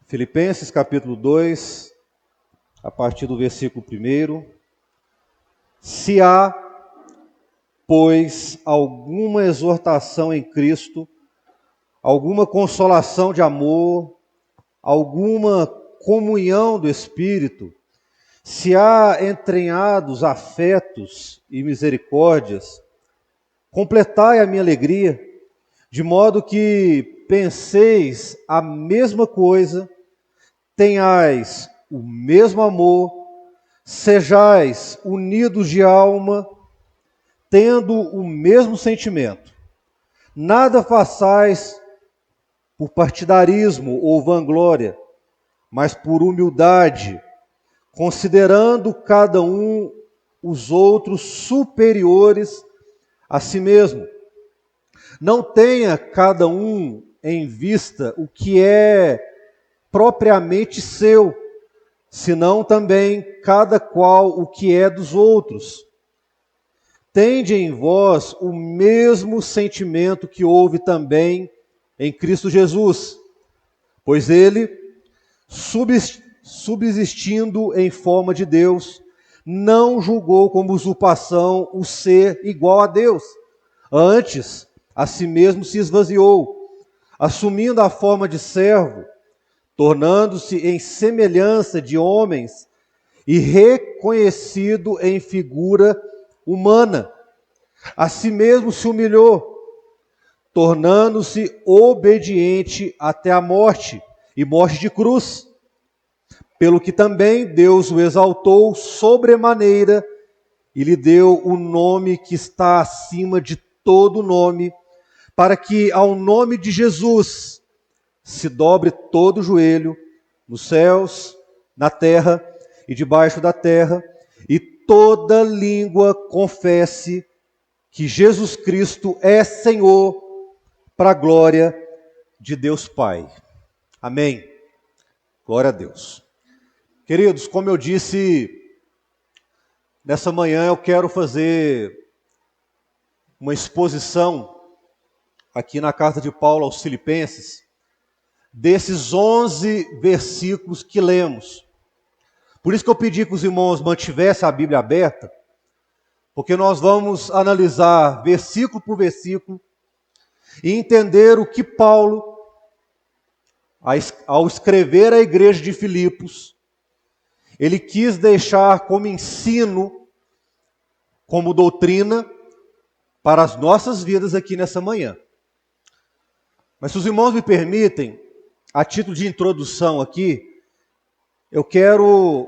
Filipenses capítulo 2, a partir do versículo 1. Se há, pois, alguma exortação em Cristo, alguma consolação de amor, alguma comunhão do Espírito, se há entranhados afetos e misericórdias, completai a minha alegria, de modo que penseis a mesma coisa, tenhais o mesmo amor, sejais unidos de alma, tendo o mesmo sentimento. Nada façais por partidarismo ou vanglória, mas por humildade, considerando cada um os outros superiores a si mesmo. Não tenha cada um em vista o que é propriamente seu, senão também cada qual o que é dos outros. Tende em vós o mesmo sentimento que houve também em Cristo Jesus, pois ele, subsistindo em forma de Deus, não julgou como usurpação o ser igual a Deus. Antes, a si mesmo se esvaziou, assumindo a forma de servo, tornando-se em semelhança de homens e reconhecido em figura humana. A si mesmo se humilhou, tornando-se obediente até a morte, e morte de cruz. Pelo que também Deus o exaltou sobremaneira e lhe deu o nome que está acima de todo nome, para que ao nome de Jesus se dobre todo o joelho, nos céus, na terra e debaixo da terra, e toda língua confesse que Jesus Cristo é Senhor, para a glória de Deus Pai. Amém. Glória a Deus. Queridos, como eu disse, nessa manhã eu quero fazer uma exposição aqui na carta de Paulo aos Filipenses, desses 11 versículos que lemos. Por isso que eu pedi que os irmãos mantivessem a Bíblia aberta, porque nós vamos analisar versículo por versículo e entender o que Paulo, ao escrever à igreja de Filipos, ele quis deixar como ensino, como doutrina, para as nossas vidas aqui nessa manhã. Mas se os irmãos me permitem, a título de introdução aqui, eu quero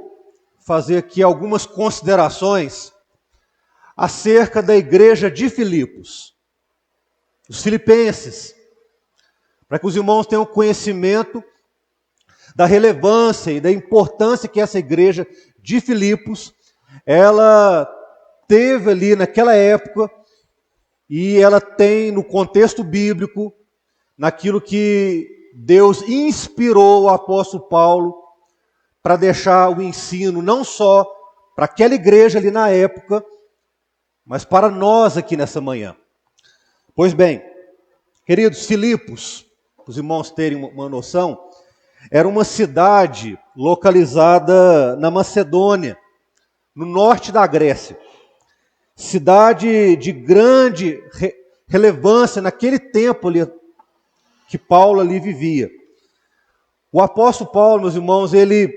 fazer aqui algumas considerações acerca da igreja de Filipos, os filipenses, para que os irmãos tenham conhecimento da relevância e da importância que essa igreja de Filipos, ela teve ali naquela época, e ela tem no contexto bíblico, naquilo que Deus inspirou o apóstolo Paulo para deixar o ensino não só para aquela igreja ali na época, mas para nós aqui nessa manhã. Pois bem, queridos, Filipos, para os irmãos terem uma noção, era uma cidade localizada na Macedônia, no norte da Grécia. Cidade de grande relevância naquele tempo ali, que Paulo ali vivia. O apóstolo Paulo, meus irmãos, ele,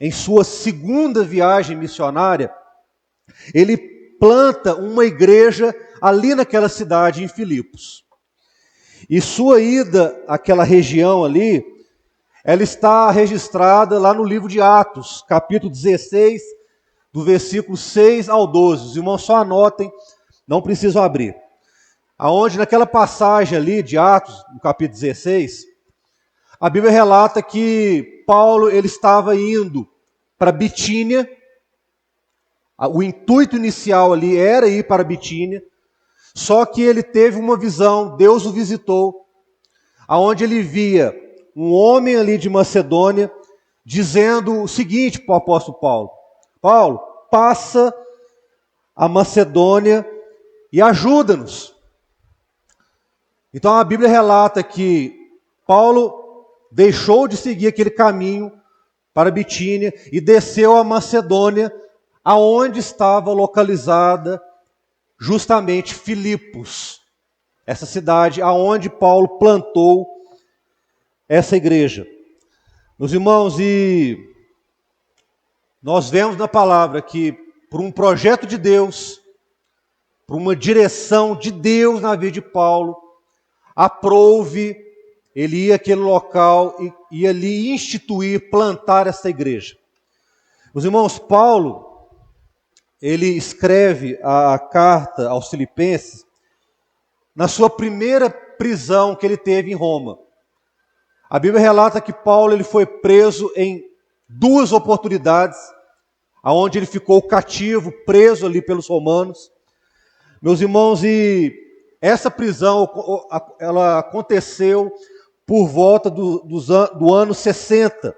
em sua segunda viagem missionária, ele planta uma igreja ali naquela cidade, em Filipos. E sua ida àquela região ali, ela está registrada lá no livro de Atos, capítulo 16, do versículo 6 ao 12. Os irmãos só anotem, não precisam abrir. Aonde naquela passagem ali de Atos, no capítulo 16, a Bíblia relata que Paulo ele estava indo para Bitínia. O intuito inicial ali era ir para Bitínia, só que ele teve uma visão, Deus o visitou, aonde ele via um homem ali de Macedônia dizendo o seguinte para o apóstolo Paulo: Paulo, passa a Macedônia e ajuda-nos. Então a Bíblia relata que Paulo deixou de seguir aquele caminho para Bitínia e desceu a Macedônia, aonde estava localizada justamente Filipos, essa cidade aonde Paulo plantou essa igreja. Meus irmãos, e nós vemos na palavra que por um projeto de Deus, por uma direção de Deus na vida de Paulo, aprouve ele ir àquele local e ali instituir, plantar essa igreja. Meus irmãos, Paulo, ele escreve a carta aos Filipenses na sua primeira prisão que ele teve em Roma. A Bíblia relata que Paulo ele foi preso em 2 oportunidades, aonde ele ficou cativo, preso ali pelos romanos. Meus irmãos, e essa prisão ela aconteceu por volta do ano 60.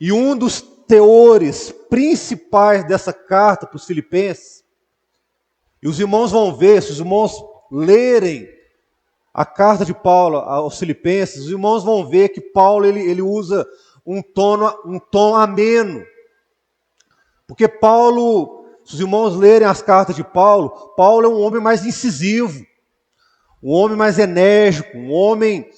E um dos teores principais dessa carta para os Filipenses, e os irmãos vão ver, se os irmãos lerem a carta de Paulo aos Filipenses, os irmãos vão ver que Paulo ele usa um tom ameno. Porque Paulo, se os irmãos lerem as cartas de Paulo, Paulo é um homem mais incisivo, um homem mais enérgico, um homem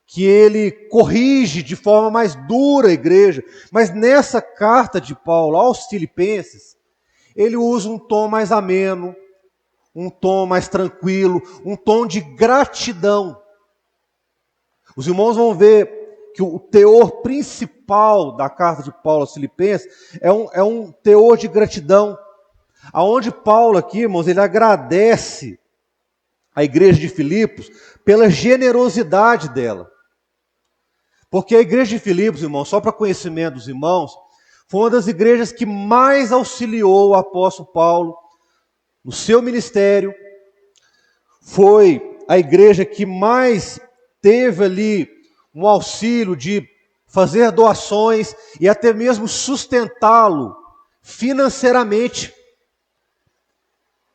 que ele corrige de forma mais dura a igreja. Mas nessa carta de Paulo aos Filipenses, ele usa um tom mais ameno, um tom mais tranquilo, um tom de gratidão. Os irmãos vão ver que o teor principal da carta de Paulo aos Filipenses é um teor de gratidão, aonde Paulo aqui, irmãos, ele agradece a igreja de Filipos pela generosidade dela. Porque a igreja de Filipos, irmãos, só para conhecimento dos irmãos, foi uma das igrejas que mais auxiliou o apóstolo Paulo no seu ministério, foi a igreja que mais teve ali um auxílio de fazer doações e até mesmo sustentá-lo financeiramente.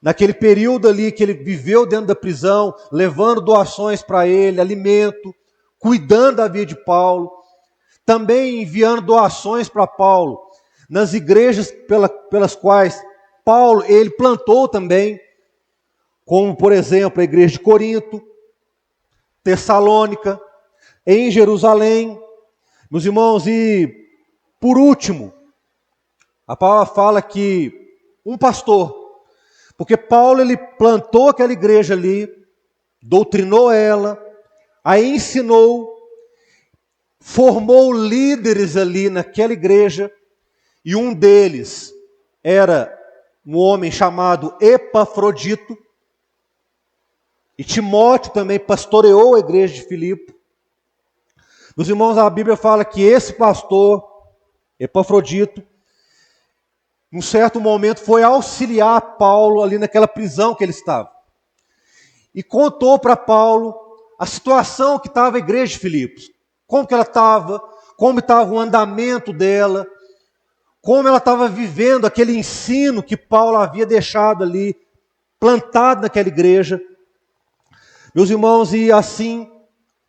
Naquele período ali que ele viveu dentro da prisão, levando doações para ele, alimento, cuidando da vida de Paulo, também enviando doações para Paulo nas igrejas pelas quais Paulo ele plantou também, como por exemplo a igreja de Corinto, Tessalônica, em Jerusalém. Meus irmãos, e por último, a palavra fala que um pastor, porque Paulo ele plantou aquela igreja ali, doutrinou ela, a ensinou, formou líderes ali naquela igreja, e um deles era um homem chamado Epafrodito, e Timóteo também pastoreou a igreja de Filipe. Meus irmãos, a Bíblia fala que esse pastor, Epafrodito, num certo momento foi auxiliar Paulo ali naquela prisão que ele estava. E contou para Paulo a situação que estava a igreja de Filipos. Como que ela estava, como estava o andamento dela, como ela estava vivendo aquele ensino que Paulo havia deixado ali, plantado naquela igreja. Meus irmãos, e assim,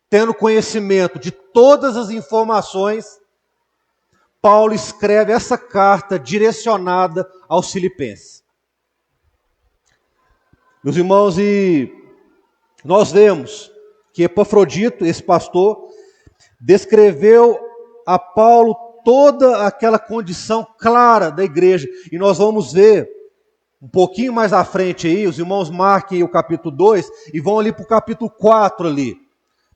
tendo conhecimento de todas as informações, Paulo escreve essa carta direcionada aos Filipenses. Meus irmãos, e nós vemos que Epafrodito, esse pastor, descreveu a Paulo toda aquela condição clara da igreja. E nós vamos ver um pouquinho mais à frente aí, os irmãos marquem o capítulo 2 e vão ali para o capítulo 4 ali,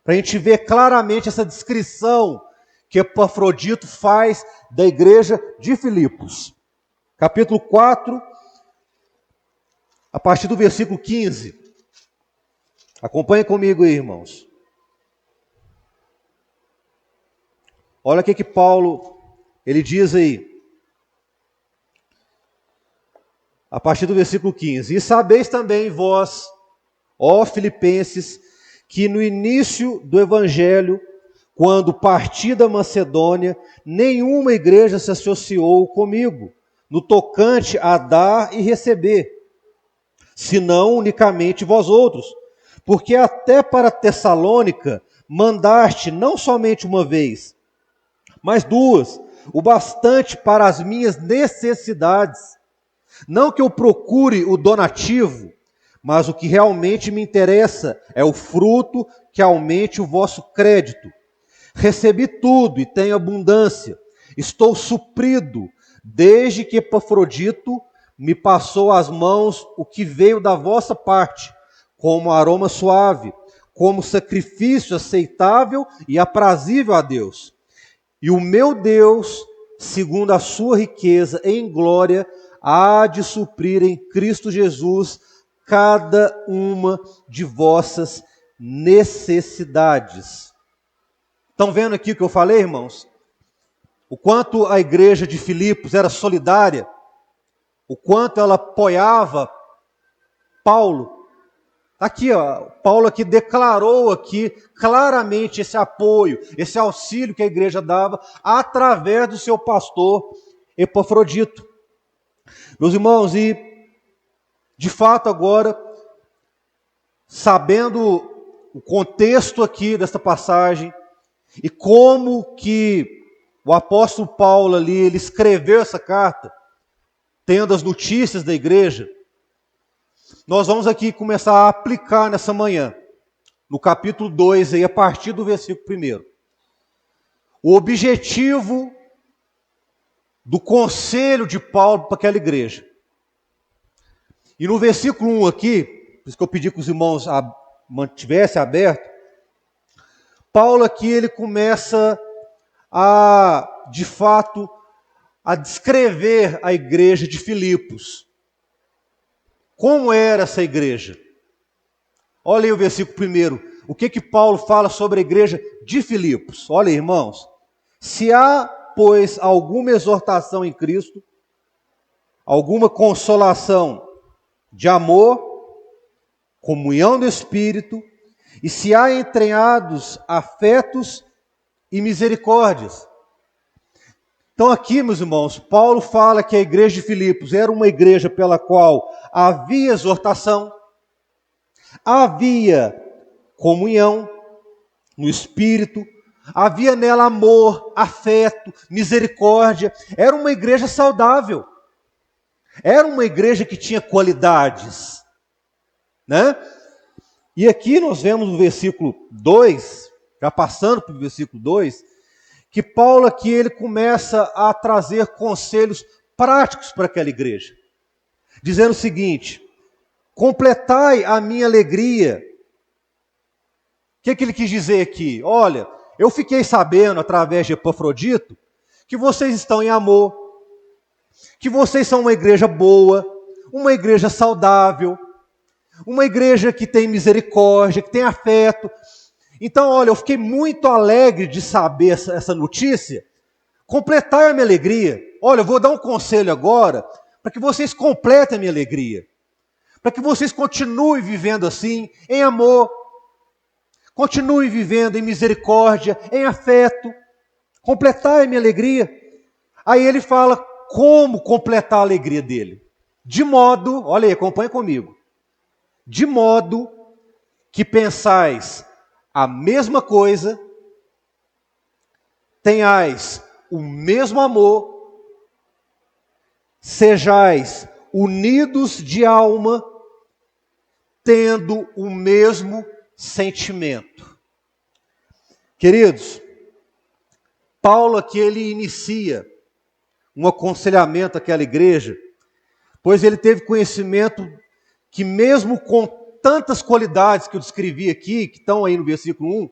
para a gente ver claramente essa descrição que Epafrodito faz da igreja de Filipos. Capítulo 4, a partir do versículo 15. Acompanhe comigo aí, irmãos. Olha o que Paulo, ele diz aí. A partir do versículo 15. E sabeis também vós, ó Filipenses, que no início do evangelho, quando parti da Macedônia, nenhuma igreja se associou comigo, no tocante a dar e receber, senão unicamente vós outros. Porque até para Tessalônica mandaste não somente uma vez, mas duas, o bastante para as minhas necessidades. Não que eu procure o donativo, mas o que realmente me interessa é o fruto que aumente o vosso crédito. Recebi tudo e tenho abundância. Estou suprido, desde que Epafrodito me passou às mãos o que veio da vossa parte, como aroma suave, como sacrifício aceitável e aprazível a Deus. E o meu Deus, segundo a sua riqueza em glória, há de suprir em Cristo Jesus cada uma de vossas necessidades. Estão vendo aqui o que eu falei, irmãos? O quanto a igreja de Filipos era solidária, o quanto ela apoiava Paulo. Aqui, ó, Paulo aqui declarou aqui claramente esse apoio, esse auxílio que a igreja dava através do seu pastor Epafrodito. Meus irmãos, e de fato agora, sabendo o contexto aqui desta passagem e como que o apóstolo Paulo ali, ele escreveu essa carta, tendo as notícias da igreja, nós vamos aqui começar a aplicar nessa manhã, no capítulo 2, aí, a partir do versículo 1. O objetivo do conselho de Paulo para aquela igreja. E no versículo 1 aqui, por isso que eu pedi que os irmãos mantivessem aberto, Paulo aqui ele começa a, de fato, a descrever a igreja de Filipos. Como era essa igreja? Olha aí o versículo 1. O que Paulo fala sobre a igreja de Filipos? Olha aí, irmãos. Se há, pois, alguma exortação em Cristo, alguma consolação de amor, comunhão do Espírito, e se há entranhados afetos e misericórdias. Então aqui, meus irmãos, Paulo fala que a igreja de Filipos era uma igreja pela qual havia exortação, havia comunhão no Espírito, havia nela amor, afeto, misericórdia. Era uma igreja saudável. Era uma igreja que tinha qualidades, né? E aqui nós vemos no versículo 2, já passando para o versículo 2, que Paulo aqui ele começa a trazer conselhos práticos para aquela igreja, dizendo o seguinte: completai a minha alegria. O que ele quis dizer aqui? Olha, eu fiquei sabendo através de Epafrodito que vocês estão em amor, que vocês são uma igreja boa, uma igreja saudável, uma igreja que tem misericórdia, que tem afeto. Então, olha, eu fiquei muito alegre de saber essa notícia. Completar a minha alegria. Olha, eu vou dar um conselho agora, para que vocês completem a minha alegria. Para que vocês continuem vivendo assim, em amor. Continuem vivendo em misericórdia, em afeto. Completar a minha alegria. Aí ele fala como completar a alegria dele. De modo, olha aí, acompanha comigo. De modo que pensais a mesma coisa, tenhais o mesmo amor, sejais unidos de alma, tendo o mesmo sentimento. Queridos, Paulo aqui ele inicia um aconselhamento àquela igreja, pois ele teve conhecimento que mesmo com tantas qualidades que eu descrevi aqui, que estão aí no versículo 1,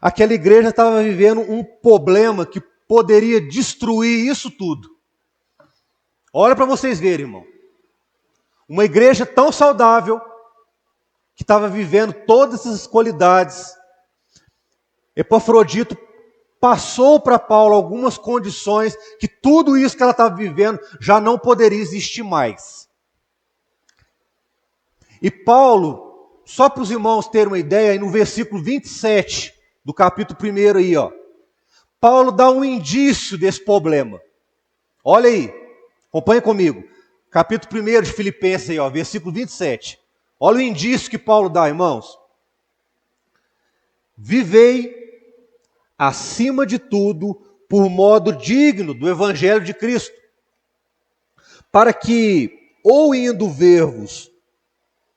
aquela igreja estava vivendo um problema que poderia destruir isso tudo. Olha para vocês verem, irmão. Uma igreja tão saudável, que estava vivendo todas essas qualidades. Epafrodito passou para Paulo algumas condições que tudo isso que ela estava vivendo já não poderia existir mais. E Paulo, só para os irmãos terem uma ideia, aí no versículo 27 do capítulo 1 aí, ó, Paulo dá um indício desse problema. Olha aí, acompanha comigo. Capítulo 1 de Filipenses aí, ó, versículo 27. Olha o indício que Paulo dá, irmãos. vivei, acima de tudo, por modo digno do Evangelho de Cristo, para que, ou indo ver-vos,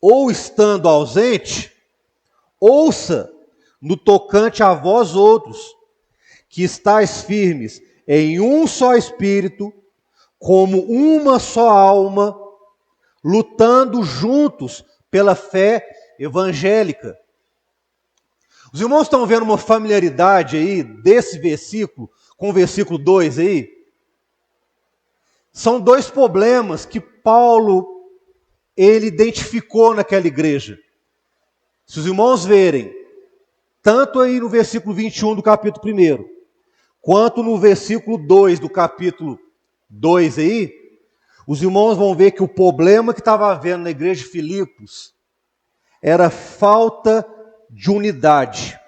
ou estando ausente, ouça no tocante a vós outros, que estáis firmes em um só Espírito, como uma só alma, lutando juntos pela fé evangélica. Os irmãos estão vendo uma familiaridade aí desse versículo com o versículo 2 aí? São dois problemas que Paulo ele identificou naquela igreja. Se os irmãos verem, tanto aí no versículo 21 do capítulo 1, quanto no versículo 2 do capítulo 2 aí, os irmãos vão ver que o problema que estava havendo na igreja de Filipos era falta de unidade.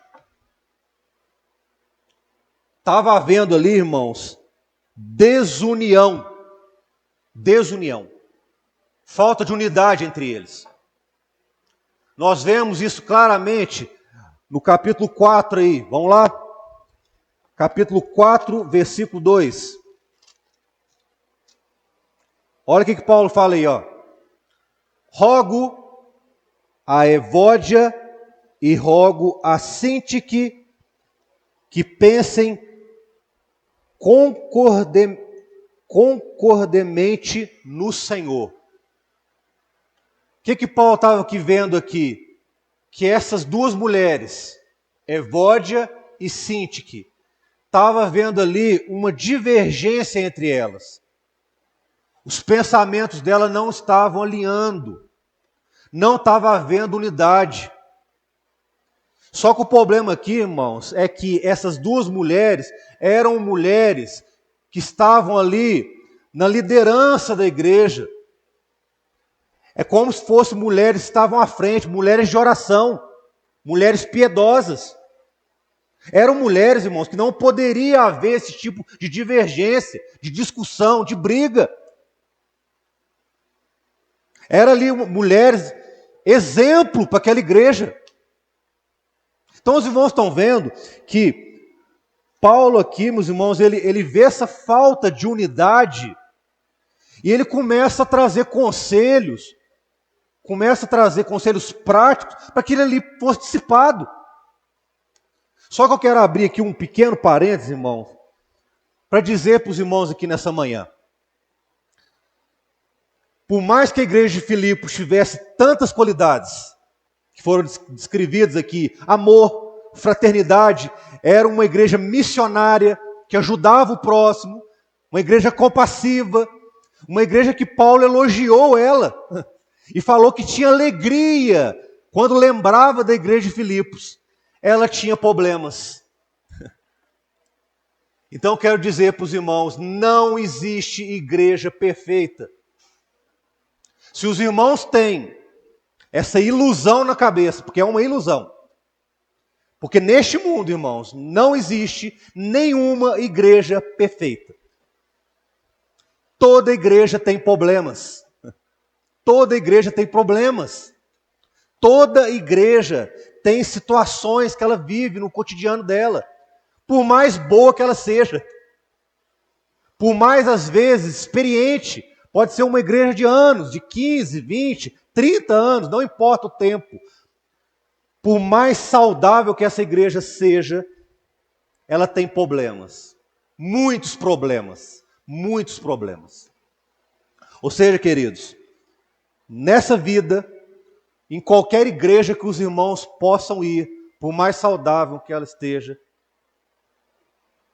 Estava havendo ali, irmãos, desunião. Falta de unidade entre eles. Nós vemos isso claramente no capítulo 4 aí. Vamos lá? Capítulo 4, versículo 2. Olha o que Paulo fala aí, ó. Rogo a Evódia e rogo a Sintique que pensem concordemente no Senhor. O que Paulo estava aqui vendo aqui? Que essas duas mulheres, Evódia e Sintique, estava vendo ali uma divergência entre elas. Os pensamentos dela não estavam alinhando. Não estava havendo unidade. Só que o problema aqui, irmãos, é que essas duas mulheres eram mulheres que estavam ali na liderança da igreja. É como se fossem mulheres que estavam à frente, mulheres de oração, mulheres piedosas. Eram mulheres, irmãos, que não poderia haver esse tipo de divergência, de discussão, de briga. Eram ali mulheres, exemplo para aquela igreja. Então os irmãos estão vendo que Paulo aqui, meus irmãos, ele vê essa falta de unidade e ele começa a trazer conselhos práticos para que ele ali fosse dissipado. Só que eu quero abrir aqui um pequeno parênteses, irmãos, para dizer para os irmãos aqui nessa manhã. Por mais que a igreja de Filipos tivesse tantas qualidades, que foram descrevidas aqui, amor, fraternidade, era uma igreja missionária, que ajudava o próximo, uma igreja compassiva, uma igreja que Paulo elogiou ela, e falou que tinha alegria, quando lembrava da igreja de Filipos, ela tinha problemas. Então eu quero dizer para os irmãos, não existe igreja perfeita. Se os irmãos têm essa ilusão na cabeça, porque é uma ilusão. Porque neste mundo, irmãos, não existe nenhuma igreja perfeita. Toda igreja tem problemas. Toda igreja tem problemas. Toda igreja tem situações que ela vive no cotidiano dela. Por mais boa que ela seja. Por mais, às vezes, experiente. Pode ser uma igreja de anos, de 15, 20, 30 anos, não importa o tempo. Por mais saudável que essa igreja seja, ela tem problemas. Muitos problemas. Muitos problemas. Ou seja, queridos, nessa vida, em qualquer igreja que os irmãos possam ir, por mais saudável que ela esteja,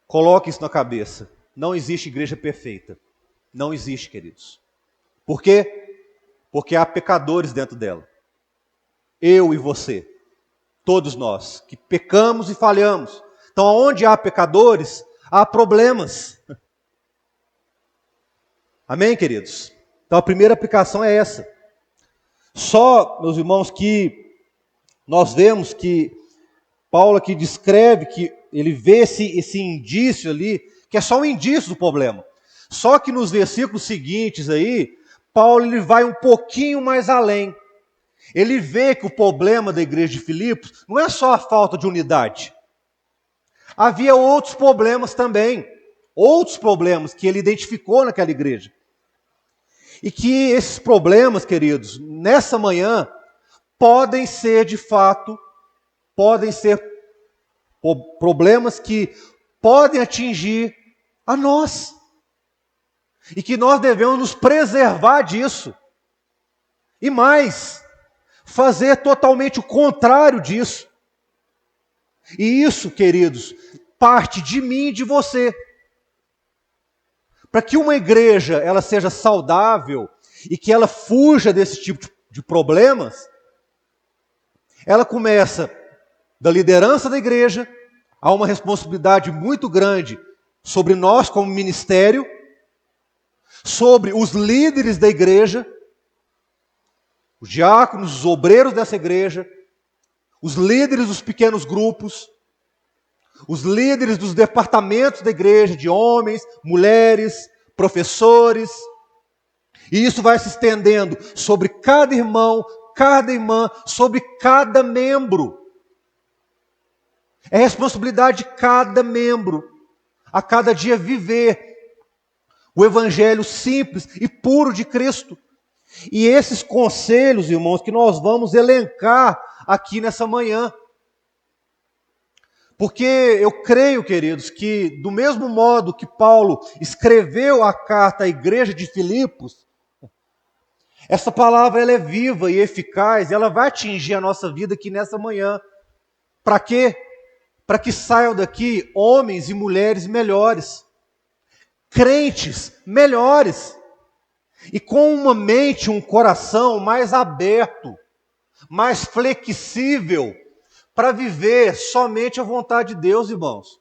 coloque isso na cabeça. Não existe igreja perfeita. Não existe, queridos. Por quê? Porque há pecadores dentro dela. Eu e você. Todos nós que pecamos e falhamos. Então, onde há pecadores, há problemas. Amém, queridos? Então, a primeira aplicação é essa. Só, meus irmãos, que nós vemos que Paulo aqui descreve que ele vê esse indício ali, que é só um indício do problema. Só que nos versículos seguintes aí, Paulo ele vai um pouquinho mais além. ele vê que o problema da igreja de Filipos não é só a falta de unidade. Havia outros problemas também, outros problemas que ele identificou naquela igreja. E que esses problemas, queridos, nessa manhã, podem ser de fato, podem ser problemas que podem atingir a nós. E que nós devemos nos preservar disso. E mais, fazer totalmente o contrário disso. E isso, queridos, parte de mim e de você. Para que uma igreja ela seja saudável e que ela fuja desse tipo de problemas, ela começa da liderança da igreja, há uma responsabilidade muito grande sobre nós como ministério, sobre os líderes da igreja, os diáconos, os obreiros dessa igreja, os líderes dos pequenos grupos, os líderes dos departamentos da igreja, de homens, mulheres, professores. E isso vai se estendendo sobre cada irmão, cada irmã, sobre cada membro. É responsabilidade de cada membro, a cada dia viver o evangelho simples e puro de Cristo. E esses conselhos, irmãos, que nós vamos elencar aqui nessa manhã. Porque eu creio, queridos, que do mesmo modo que Paulo escreveu a carta à igreja de Filipos, essa palavra ela é viva e eficaz, e ela vai atingir a nossa vida aqui nessa manhã. Para quê? Para que saiam daqui homens e mulheres melhores, crentes melhores, e com uma mente, um coração mais aberto, mais flexível, para viver somente a vontade de Deus, irmãos.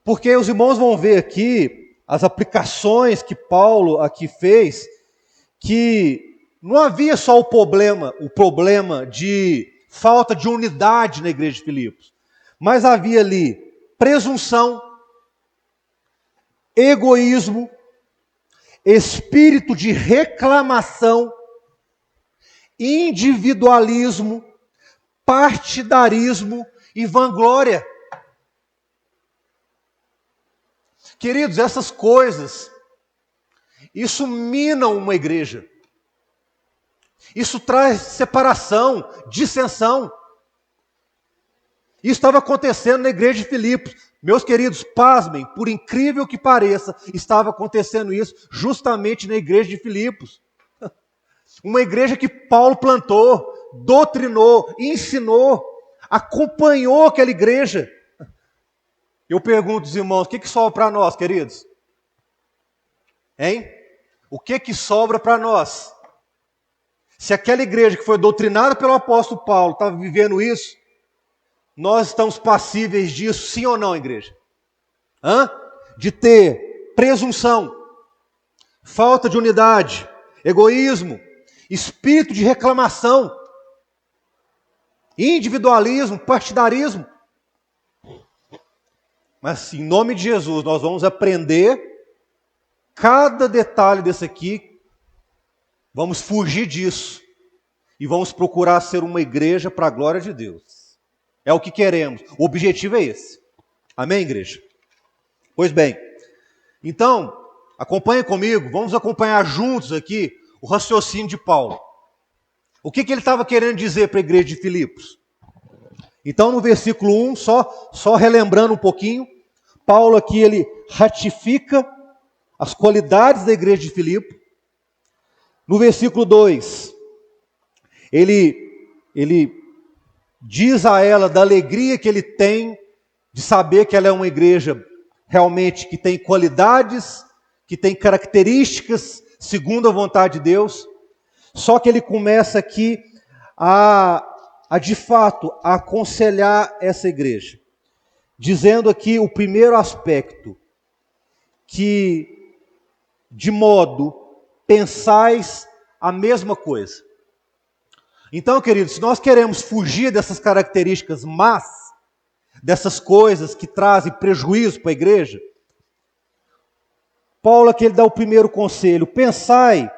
Porque os irmãos vão ver aqui as aplicações que Paulo aqui fez, que não havia só o problema de falta de unidade na igreja de Filipos, mas havia ali presunção, egoísmo, espírito de reclamação, individualismo, partidarismo e vanglória. Queridos, essas coisas, isso mina uma igreja. Isso traz separação, dissensão. Isso estava acontecendo na igreja de Filipos. Meus queridos, pasmem, por incrível que pareça, estava acontecendo isso justamente na igreja de Filipos. Uma igreja que Paulo plantou, doutrinou, ensinou, acompanhou aquela igreja. Eu pergunto aos irmãos, o que sobra para nós, queridos? Hein? O que sobra para nós? Se aquela igreja que foi doutrinada pelo apóstolo Paulo estava vivendo isso, nós estamos passíveis disso, sim ou não, igreja? De ter presunção, falta de unidade, egoísmo, espírito de reclamação, individualismo, partidarismo. Mas em nome de Jesus, nós vamos aprender cada detalhe desse aqui, vamos fugir disso e vamos procurar ser uma igreja para a glória de Deus. É o que queremos. O objetivo é esse. Amém, igreja? Pois bem, então, acompanhe comigo, vamos acompanhar juntos aqui o raciocínio de Paulo. O que ele estava querendo dizer para a igreja de Filipos? Então, no versículo 1, só relembrando um pouquinho, Paulo aqui ele ratifica as qualidades da igreja de Filipos. No versículo 2, ele diz a ela da alegria que ele tem de saber que ela é uma igreja realmente que tem qualidades, que tem características segundo a vontade de Deus. Só que ele começa aqui a de fato a aconselhar essa igreja, dizendo aqui o primeiro aspecto, que de modo pensais a mesma coisa. Então, queridos, se nós queremos fugir dessas características más, dessas coisas que trazem prejuízo para a igreja, Paulo aqui ele dá o primeiro conselho: pensai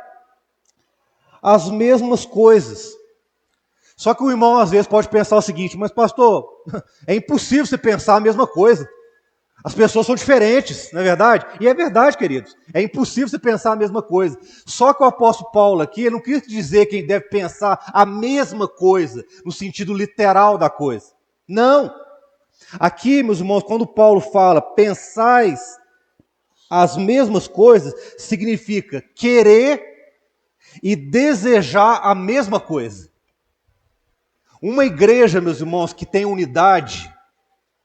as mesmas coisas. Só que o irmão às vezes pode pensar o seguinte: mas pastor, é impossível você pensar a mesma coisa. As pessoas são diferentes, não é verdade? E é verdade, queridos. É impossível você pensar a mesma coisa. Só que o apóstolo Paulo aqui, ele não quis dizer que a gente deve pensar a mesma coisa, no sentido literal da coisa. Não. Aqui, meus irmãos, quando Paulo fala, pensais as mesmas coisas, significa querer e desejar a mesma coisa. Uma igreja, meus irmãos, que tem unidade,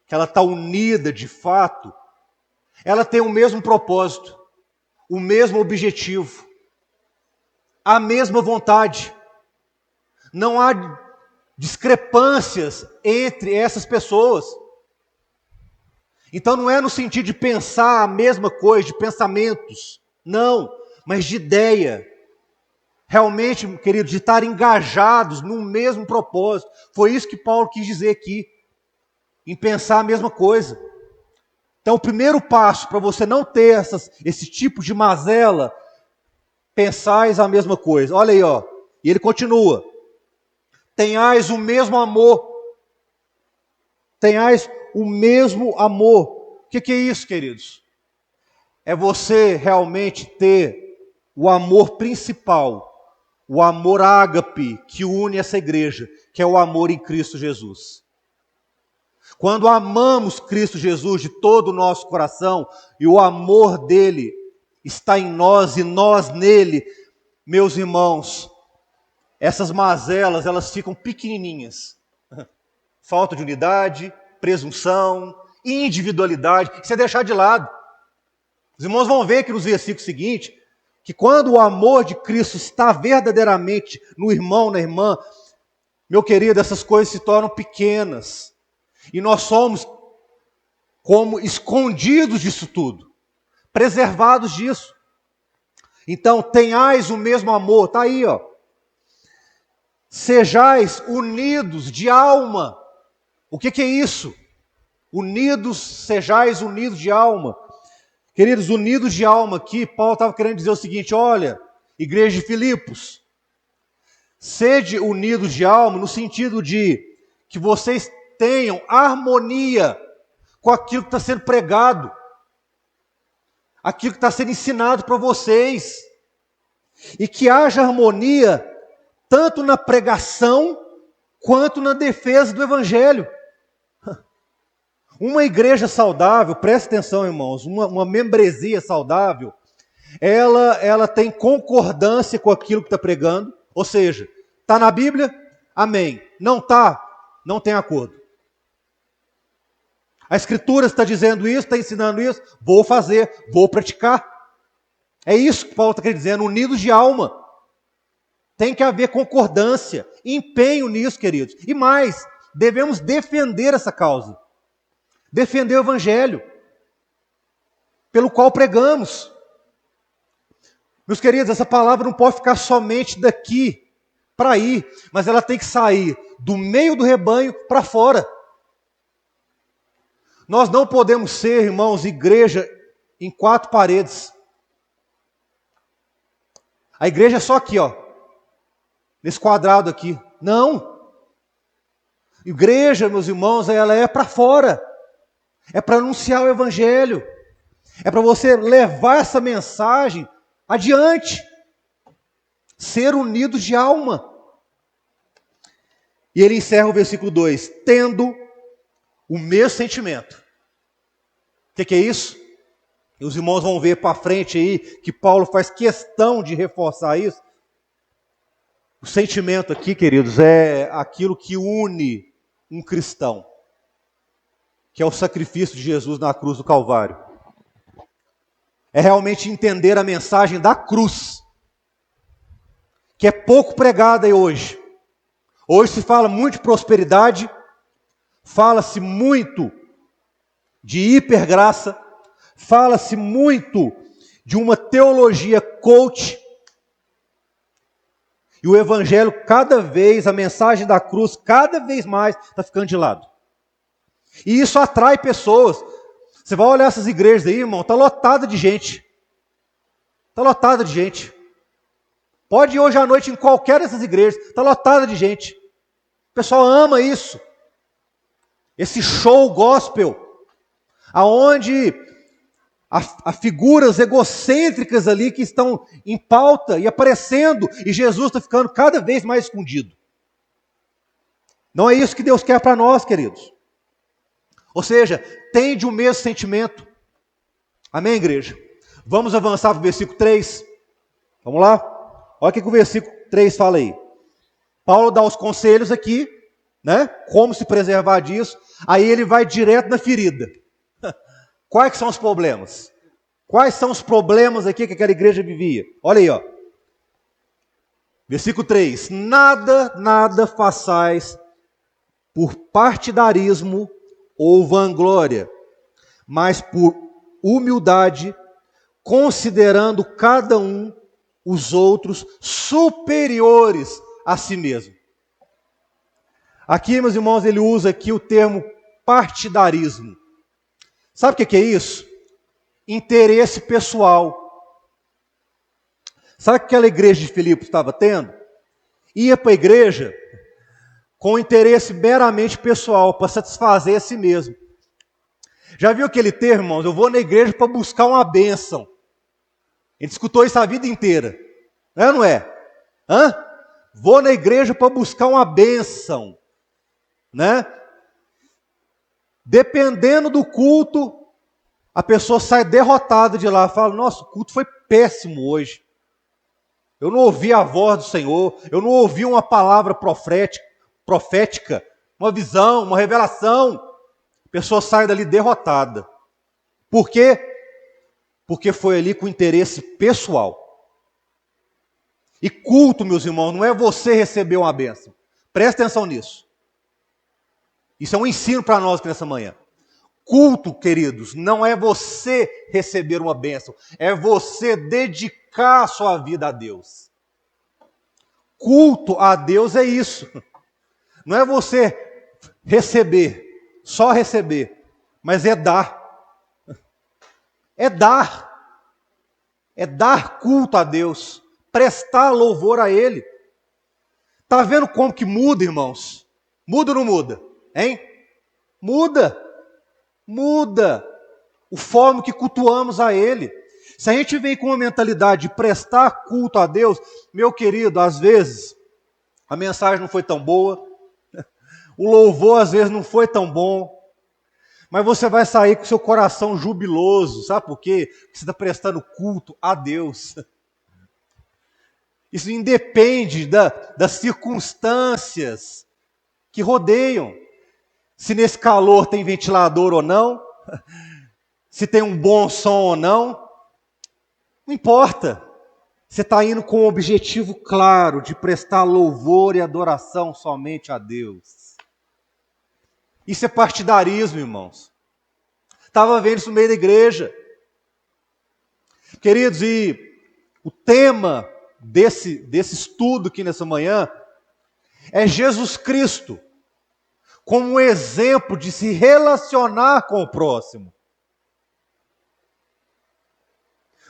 que ela está unida de fato, ela tem o mesmo propósito, o mesmo objetivo, a mesma vontade. Não há discrepâncias entre essas pessoas. Então não é no sentido de pensar a mesma coisa, de pensamentos, não, mas de ideia. Realmente, queridos, de estar engajados no mesmo propósito. Foi isso que Paulo quis dizer aqui, em pensar a mesma coisa. Então, o primeiro passo para você não ter esse tipo de mazela, pensais a mesma coisa. Olha aí, ó. E ele continua. Tenhais o mesmo amor. Tenhais o mesmo amor. O que é isso, queridos? É você realmente ter o amor principal, o amor ágape que une essa igreja, que é o amor em Cristo Jesus. Quando amamos Cristo Jesus de todo o nosso coração, e o amor dele está em nós e nós nele, meus irmãos, essas mazelas, elas ficam pequenininhas. Falta de unidade, presunção, individualidade, isso é deixar de lado. Os irmãos vão ver que nos versículos seguintes, que quando o amor de Cristo está verdadeiramente no irmão, na irmã, meu querido, essas coisas se tornam pequenas. E nós somos como escondidos disso tudo, preservados disso. Então, tenhais o mesmo amor, está aí, ó. Sejais unidos de alma. O que é isso? Sejais unidos de alma. Queridos, unidos de alma aqui, Paulo estava querendo dizer o seguinte: olha, igreja de Filipos, sede unidos de alma no sentido de que vocês tenham harmonia com aquilo que está sendo pregado, aquilo que está sendo ensinado para vocês, e que haja harmonia tanto na pregação quanto na defesa do Evangelho. Uma igreja saudável, preste atenção, irmãos, uma membresia saudável, ela tem concordância com aquilo que está pregando, ou seja, está na Bíblia? Amém. Não está? Não tem acordo. A Escritura está dizendo isso, está ensinando isso, vou fazer, vou praticar. É isso que Paulo está querendo dizer, unidos de alma. Tem que haver concordância, empenho nisso, queridos. E mais, devemos defender essa causa. Defender o Evangelho, pelo qual pregamos. Meus queridos, essa palavra não pode ficar somente daqui para aí, mas ela tem que sair do meio do rebanho para fora. Nós não podemos ser, irmãos, igreja em 4 paredes. A igreja é só aqui, ó, nesse quadrado aqui. Não. Igreja, meus irmãos, ela é para fora. É para anunciar o Evangelho. É para você levar essa mensagem adiante. Ser unidos de alma. E ele encerra o versículo 2. Tendo o mesmo sentimento. O que é isso? E os irmãos vão ver para frente aí que Paulo faz questão de reforçar isso. O sentimento aqui, queridos, é aquilo que une um cristão, que é o sacrifício de Jesus na cruz do Calvário. É realmente entender a mensagem da cruz, que é pouco pregada aí hoje. Hoje se fala muito de prosperidade, fala-se muito de hipergraça, fala-se muito de uma teologia coach, e o Evangelho a mensagem da cruz, cada vez mais está ficando de lado. E isso atrai pessoas. Você vai olhar essas igrejas aí, irmão, está lotada de gente. Está lotada de gente. Pode ir hoje à noite em qualquer dessas igrejas, está lotada de gente. O pessoal ama isso. Esse show gospel, aonde há figuras egocêntricas ali que estão em pauta e aparecendo, e Jesus está ficando cada vez mais escondido. Não é isso que Deus quer para nós, queridos. Ou seja, tende o mesmo sentimento. Amém, igreja? Vamos avançar para o versículo 3. Vamos lá? Olha o que o versículo 3 fala aí. Paulo dá os conselhos aqui, né? Como se preservar disso. Aí ele vai direto na ferida. Quais são os problemas? Quais são os problemas aqui que aquela igreja vivia? Olha aí, ó. Versículo 3. Nada façais por partidarismo ou vanglória, mas por humildade, considerando cada um os outros superiores a si mesmo. Aqui, meus irmãos, ele usa aqui o termo partidarismo. Sabe o que é isso? Interesse pessoal. Sabe o que aquela igreja de Filipos estava tendo? Ia para a igreja com interesse meramente pessoal, para satisfazer a si mesmo. Já viu aquele termo, irmãos? Eu vou na igreja para buscar uma bênção. Ele escutou isso a vida inteira. Não é ou não é? Hã? Vou na igreja para buscar uma bênção. Né? Dependendo do culto, a pessoa sai derrotada de lá. Fala, nossa, o culto foi péssimo hoje. Eu não ouvi a voz do Senhor. Eu não ouvi uma palavra profética, uma visão, uma revelação. A pessoa sai dali derrotada. Por quê? Porque foi ali com interesse pessoal. E culto, meus irmãos, não é você receber uma bênção. Presta atenção nisso. Isso é um ensino para nós aqui nessa manhã. Culto, queridos, não é você receber uma bênção. É você dedicar a sua vida a Deus. Culto a Deus é isso. Não é você receber, só receber, mas é dar. É dar. É dar culto a Deus, prestar louvor a Ele. Está vendo como que muda, irmãos? Muda ou não muda? Hein? Muda. Muda o forma que cultuamos a Ele. Se a gente vem com uma mentalidade de prestar culto a Deus, meu querido, às vezes a mensagem não foi tão boa, o louvor às vezes não foi tão bom, mas você vai sair com seu coração jubiloso, sabe por quê? Porque você está prestando culto a Deus. Isso independe das circunstâncias que rodeiam. Se nesse calor tem ventilador ou não, se tem um bom som ou não, não importa. Você está indo com um objetivo claro de prestar louvor e adoração somente a Deus. Isso é partidarismo, irmãos. Estava vendo isso no meio da igreja. Queridos, e o tema desse estudo aqui nessa manhã é Jesus Cristo como um exemplo de se relacionar com o próximo.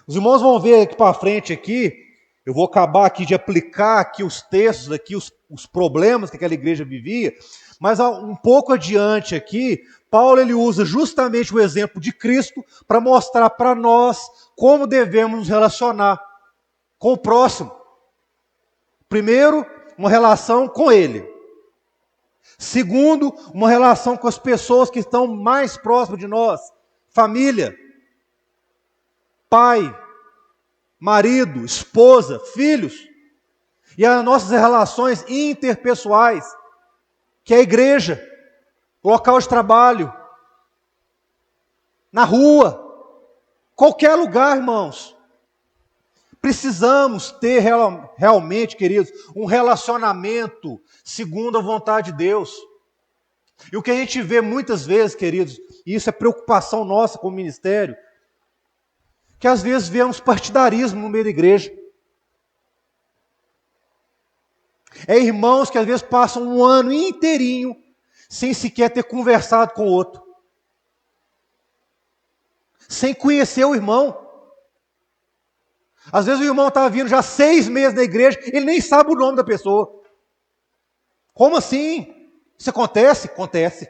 Os irmãos vão ver aqui para frente aqui, eu vou acabar aqui de aplicar aqui os textos, aqui os problemas que aquela igreja vivia, mas um pouco adiante aqui, Paulo ele usa justamente o exemplo de Cristo para mostrar para nós como devemos nos relacionar com o próximo. Primeiro, uma relação com Ele. Segundo, uma relação com as pessoas que estão mais próximas de nós. Família, pai, marido, esposa, filhos. E as nossas relações interpessoais, que é a igreja, local de trabalho, na rua, qualquer lugar, irmãos. Precisamos ter realmente, queridos, um relacionamento segundo a vontade de Deus. E o que a gente vê muitas vezes, queridos, e isso é preocupação nossa como ministério, que às vezes vemos partidarismo no meio da igreja. É irmãos que às vezes passam um ano inteirinho sem sequer ter conversado com o outro. Sem conhecer o irmão. Às vezes o irmão está vindo já 6 meses na igreja, ele nem sabe o nome da pessoa. Como assim? Isso acontece? Acontece.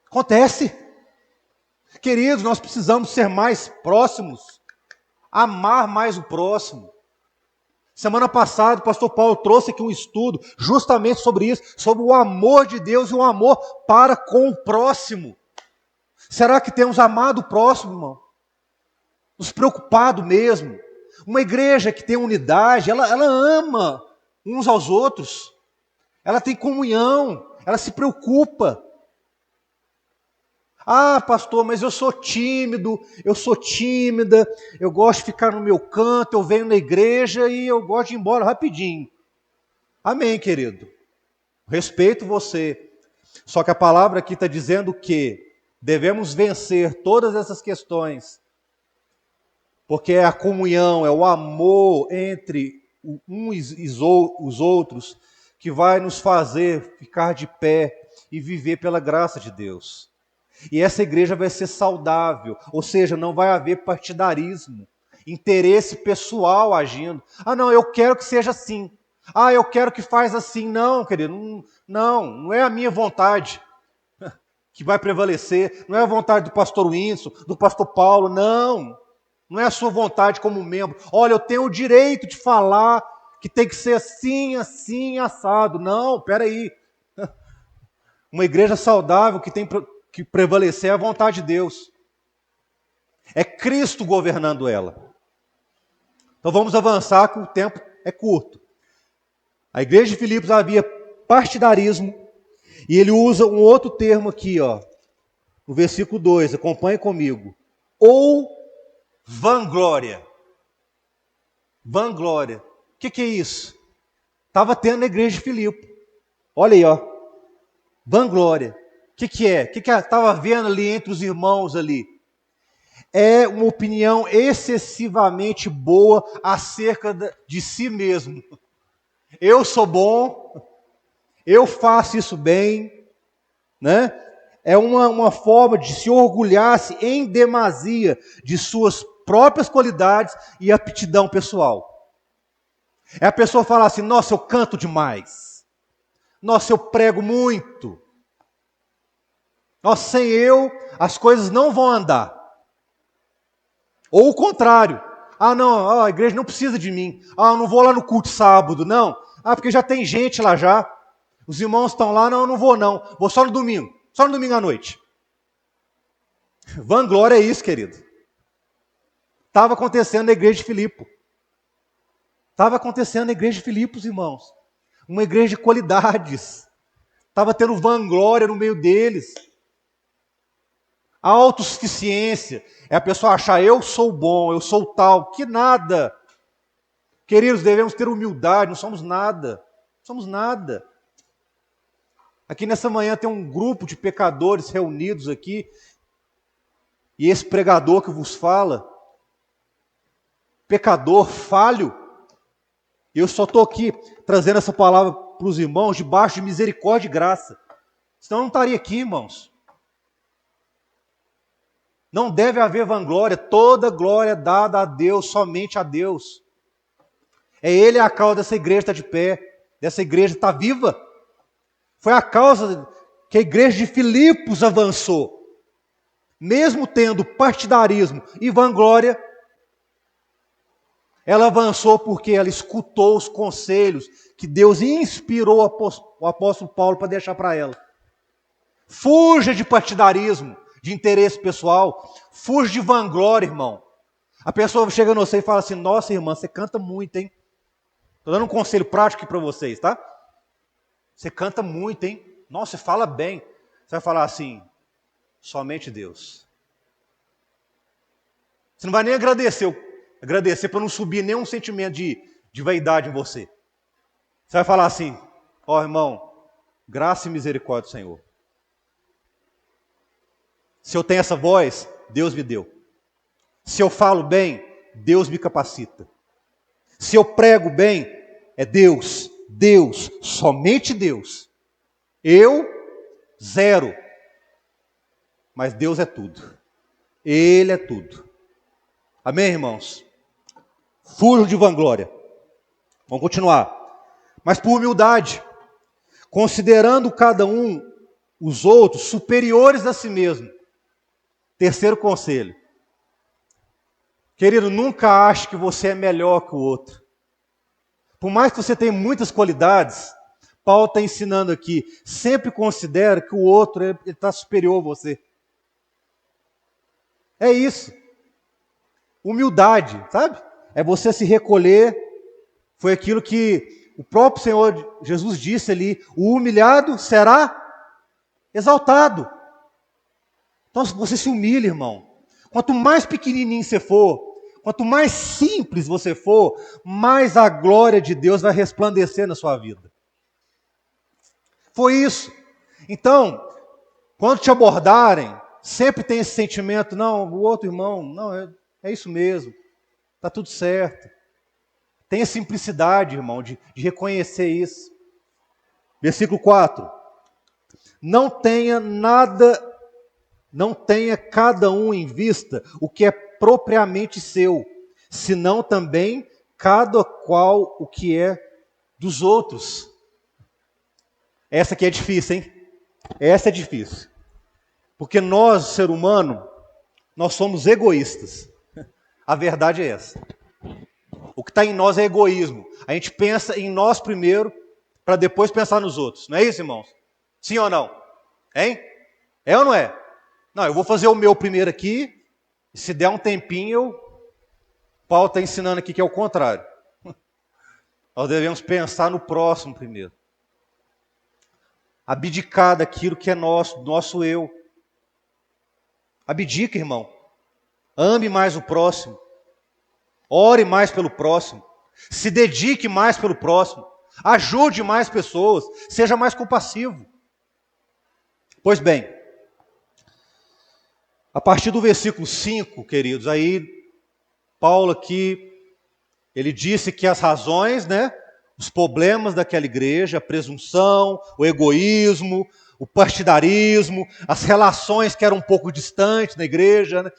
Acontece. Queridos, nós precisamos ser mais próximos, amar mais o próximo. Semana passada, o pastor Paulo trouxe aqui um estudo justamente sobre isso, sobre o amor de Deus e o amor para com o próximo. Será que temos amado o próximo, irmão? Nos preocupado mesmo? Uma igreja que tem unidade, ela ama uns aos outros, ela tem comunhão, ela se preocupa. Ah, pastor, mas eu sou tímido, eu sou tímida, eu gosto de ficar no meu canto, eu venho na igreja e eu gosto de ir embora rapidinho. Amém, querido. Respeito você. Só que a palavra aqui está dizendo que devemos vencer todas essas questões, porque é a comunhão, é o amor entre uns e os outros que vai nos fazer ficar de pé e viver pela graça de Deus. E essa igreja vai ser saudável, ou seja, não vai haver partidarismo, interesse pessoal agindo. Ah, não, eu quero que seja assim. Ah, eu quero que faz assim. Não, querido, não é a minha vontade que vai prevalecer, não é a vontade do pastor Winston, do pastor Paulo, não é a sua vontade como membro. Olha, eu tenho o direito de falar que tem que ser assim, assim, assado. Não, peraí. Uma igreja saudável que tem que prevalecer é a vontade de Deus. É Cristo governando ela. Então vamos avançar, que o tempo é curto. A igreja de Filipos havia partidarismo, e ele usa um outro termo aqui, no versículo 2, acompanhe comigo. Ou vanglória. Vanglória. O que é isso? Estava tendo na igreja de Filipos. Olha aí, vanglória. O que é? O que estava vendo ali entre os irmãos ali? É uma opinião excessivamente boa acerca de si mesmo. Eu sou bom, eu faço isso bem, né? É uma forma de se orgulhar-se em demasia de suas próprias qualidades e aptidão pessoal. É a pessoa falar assim, nossa, eu canto demais. Nossa, eu prego muito. Nossa, sem eu, as coisas não vão andar. Ou o contrário. Ah, não, a igreja não precisa de mim. Ah, eu não vou lá no culto sábado, não. Ah, porque já tem gente lá já. Os irmãos estão lá, não, eu não vou não. Vou só no domingo à noite. Vanglória é isso, querido. Estava acontecendo na igreja de Filipe. Estava acontecendo na igreja de Filipos, irmãos. Uma igreja de qualidades. Estava tendo vanglória no meio deles. A autossuficiência é a pessoa achar, eu sou bom, eu sou tal, que nada. Queridos, devemos ter humildade, não somos nada. Não somos nada. Aqui nessa manhã tem um grupo de pecadores reunidos aqui, e esse pregador que vos fala, pecador falho, eu só estou aqui trazendo essa palavra para os irmãos debaixo de misericórdia e graça. Senão eu não estaria aqui, irmãos. Não deve haver vanglória, toda glória é dada a Deus, somente a Deus. É Ele a causa dessa igreja estar de pé, dessa igreja estar viva. Foi a causa que a igreja de Filipos avançou. Mesmo tendo partidarismo e vanglória, ela avançou porque ela escutou os conselhos que Deus inspirou o apóstolo Paulo para deixar para ela. Fuja de partidarismo, de interesse pessoal, fuja de vanglória, irmão. A pessoa chega no você e fala assim, nossa irmã, você canta muito, hein? Estou dando um conselho prático aqui para vocês, tá? Você canta muito, hein? Nossa, você fala bem. Você vai falar assim, somente Deus. Você não vai nem agradecer para não subir nenhum sentimento de vaidade em você. Você vai falar assim, irmão, graça e misericórdia do Senhor. Se eu tenho essa voz, Deus me deu. Se eu falo bem, Deus me capacita. Se eu prego bem, é Deus, somente Deus. Eu, zero. Mas Deus é tudo. Ele é tudo. Amém, irmãos? Fujam de vanglória. Vamos continuar. Mas por humildade, considerando cada um os outros superiores a si mesmo. Terceiro conselho. Querido, nunca ache que você é melhor que o outro. Por mais que você tenha muitas qualidades, Paulo está ensinando aqui, sempre considere que o outro está superior a você. É isso. Humildade, sabe? É você se recolher. Foi aquilo que o próprio Senhor Jesus disse ali, o humilhado será exaltado. Então você se humilha, irmão. Quanto mais pequenininho você for, quanto mais simples você for, mais a glória de Deus vai resplandecer na sua vida. Foi isso. Então, quando te abordarem, sempre tem esse sentimento, não, o outro irmão, não, é isso mesmo, está tudo certo. Tenha simplicidade, irmão, de reconhecer isso. Versículo 4. Não tenha cada um em vista o que é propriamente seu, senão também cada qual o que é dos outros. Essa aqui é difícil, hein? Essa é difícil. Porque nós, ser humano, nós somos egoístas. A verdade é essa. O que está em nós é egoísmo. A gente pensa em nós primeiro, para depois pensar nos outros. Não é isso, irmãos? Sim ou não? Hein? É ou não é? Não, eu vou fazer o meu primeiro aqui, e se der um tempinho, Paulo está ensinando aqui que é o contrário. Nós devemos pensar no próximo primeiro. Abdicar daquilo que é nosso eu. Abdica, irmão. Ame mais o próximo. Ore mais pelo próximo. Se dedique mais pelo próximo. Ajude mais pessoas. Seja mais compassivo. Pois bem, a partir do versículo 5, queridos, aí Paulo aqui, ele disse que as razões, os problemas daquela igreja, a presunção, o egoísmo, o partidarismo, as relações que eram um pouco distantes na igreja,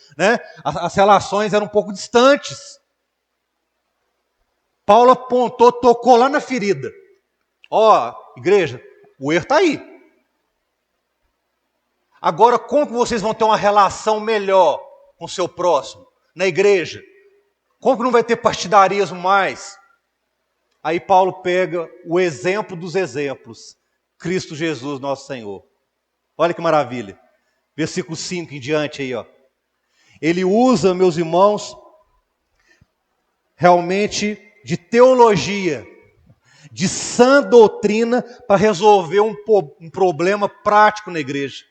as relações eram um pouco distantes. Paulo apontou, tocou lá na ferida. Ó, igreja, o erro está aí. Agora, como que vocês vão ter uma relação melhor com o seu próximo, na igreja? Como que não vai ter partidarismo mais? Aí Paulo pega o exemplo dos exemplos, Cristo Jesus, nosso Senhor. Olha que maravilha. Versículo 5 em diante aí, ó. Ele usa, meus irmãos, realmente de teologia, de sã doutrina para resolver um problema prático na igreja.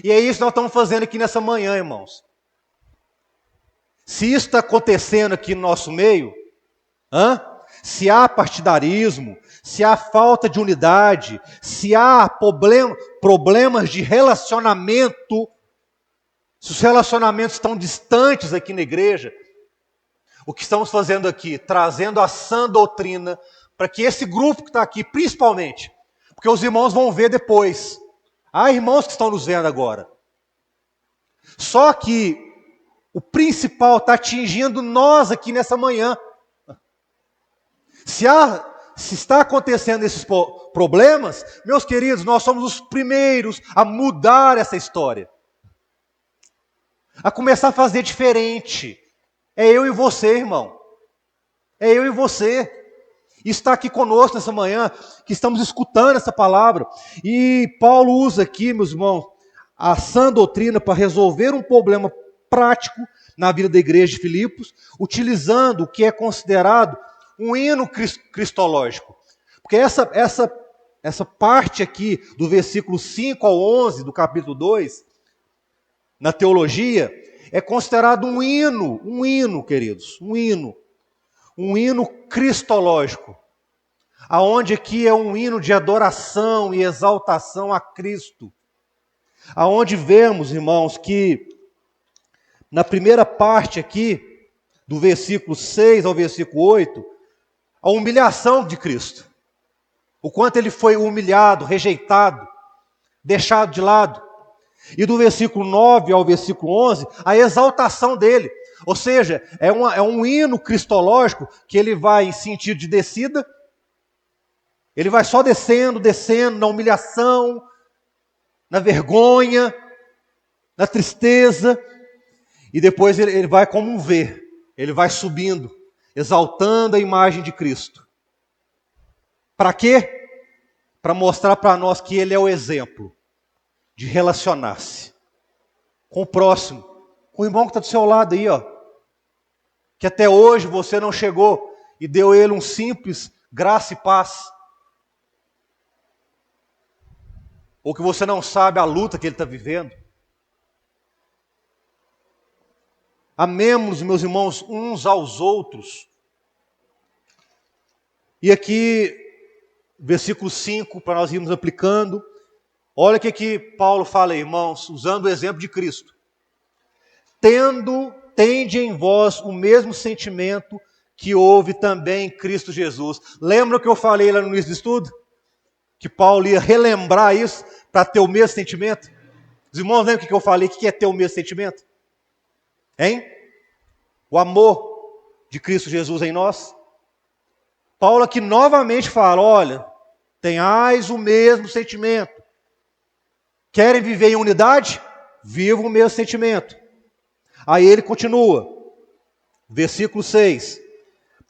E é isso que nós estamos fazendo aqui nessa manhã, irmãos. Se isso está acontecendo aqui no nosso meio, se há partidarismo, se há falta de unidade, se há problemas de relacionamento, se os relacionamentos estão distantes aqui na igreja, o que estamos fazendo aqui? Trazendo a sã doutrina para que esse grupo que está aqui, principalmente, porque os irmãos vão ver depois. Há irmãos que estão nos vendo agora. Só que o principal está atingindo nós aqui nessa manhã. Se está acontecendo esses problemas, meus queridos, nós somos os primeiros a mudar essa história. A começar a fazer diferente. É eu e você, irmão. É eu e você. E está aqui conosco nessa manhã, que estamos escutando essa palavra. E Paulo usa aqui, meus irmãos, a sã doutrina para resolver um problema prático na vida da igreja de Filipos, utilizando o que é considerado um hino cristológico. Porque essa parte aqui, do versículo 5 ao 11 do capítulo 2, na teologia, é considerado um hino, queridos, um hino cristológico, aonde aqui é um hino de adoração e exaltação a Cristo, aonde vemos, irmãos, que na primeira parte aqui, do versículo 6 ao versículo 8, a humilhação de Cristo, o quanto ele foi humilhado, rejeitado, deixado de lado. E do versículo 9 ao versículo 11, a exaltação dele. Ou seja, é um hino cristológico que ele vai em sentido de descida. Ele vai só descendo, descendo, na humilhação, na vergonha, na tristeza. E depois ele vai como um V. Ele vai subindo, exaltando a imagem de Cristo. Para quê? Para mostrar para nós que ele é o exemplo de relacionar-se com o próximo, com o irmão que está do seu lado aí, ó. Que até hoje você não chegou e deu ele um simples graça e paz. Ou que você não sabe a luta que ele está vivendo. Amemos, meus irmãos, uns aos outros. E aqui, versículo 5, para nós irmos aplicando. Olha o que Paulo fala, irmãos, usando o exemplo de Cristo. Tende em vós o mesmo sentimento que houve também em Cristo Jesus. Lembra o que eu falei lá no início do estudo? Que Paulo ia relembrar isso para ter o mesmo sentimento? Os irmãos lembram o que eu falei? O que é ter o mesmo sentimento? Hein? O amor de Cristo Jesus em nós. Paulo aqui novamente fala, olha, tenhais o mesmo sentimento. Querem viver em unidade? Vivam o mesmo sentimento. Aí ele continua, versículo 6.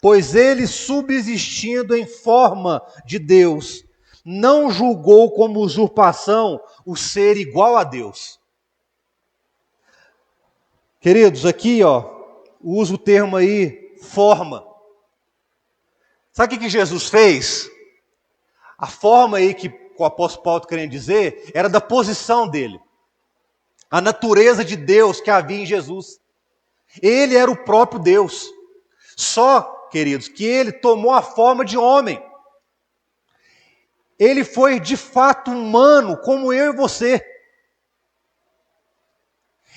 Pois ele, subsistindo em forma de Deus, não julgou como usurpação o ser igual a Deus. Queridos, aqui, uso o termo aí, forma. Sabe o que Jesus fez? A forma aí que o apóstolo Paulo está querendo dizer, era da posição dele. A natureza de Deus que havia em Jesus. Ele era o próprio Deus. Só, queridos, que ele tomou a forma de homem. Ele foi de fato humano, como eu e você.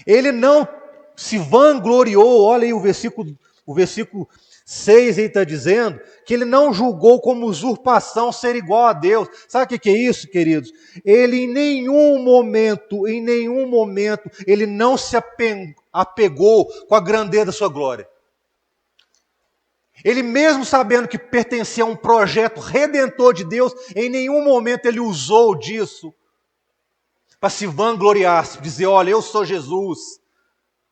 Ele não se vangloriou, olha aí o versículo 6 ele está dizendo, que ele não julgou como usurpação ser igual a Deus. Sabe o que é isso, queridos? Ele em nenhum momento, ele não se apegou com a grandeza da sua glória. Ele mesmo sabendo que pertencia a um projeto redentor de Deus, em nenhum momento ele usou disso para se vangloriar, dizer, olha, eu sou Jesus,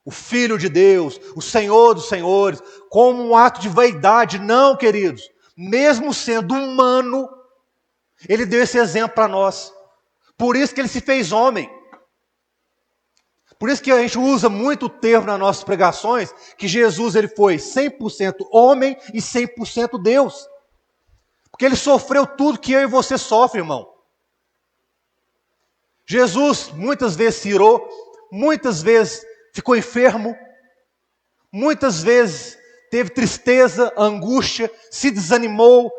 o Filho de Deus, o Senhor dos Senhores, como um ato de vaidade. Não, queridos. Mesmo sendo humano, ele deu esse exemplo para nós. Por isso que ele se fez homem. Por isso que a gente usa muito o termo nas nossas pregações, que Jesus ele foi 100% homem e 100% Deus. Porque ele sofreu tudo que eu e você sofrem, irmão. Jesus muitas vezes se irou, muitas vezes ficou enfermo, muitas vezes teve tristeza, angústia, se desanimou.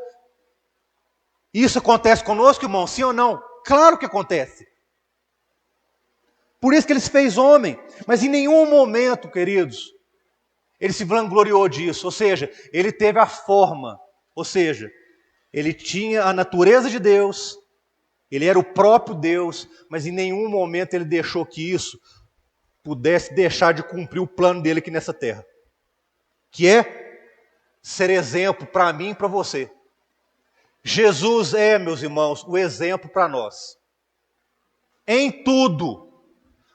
Isso acontece conosco, irmão? Sim ou não? Claro que acontece. Por isso que ele se fez homem. Mas em nenhum momento, queridos, ele se vangloriou disso. Ou seja, ele teve a forma. Ou seja, ele tinha a natureza de Deus, ele era o próprio Deus, mas em nenhum momento ele deixou que isso pudesse deixar de cumprir o plano dele aqui nessa terra. Que é ser exemplo para mim e para você. Jesus é, meus irmãos, o exemplo para nós. Em tudo.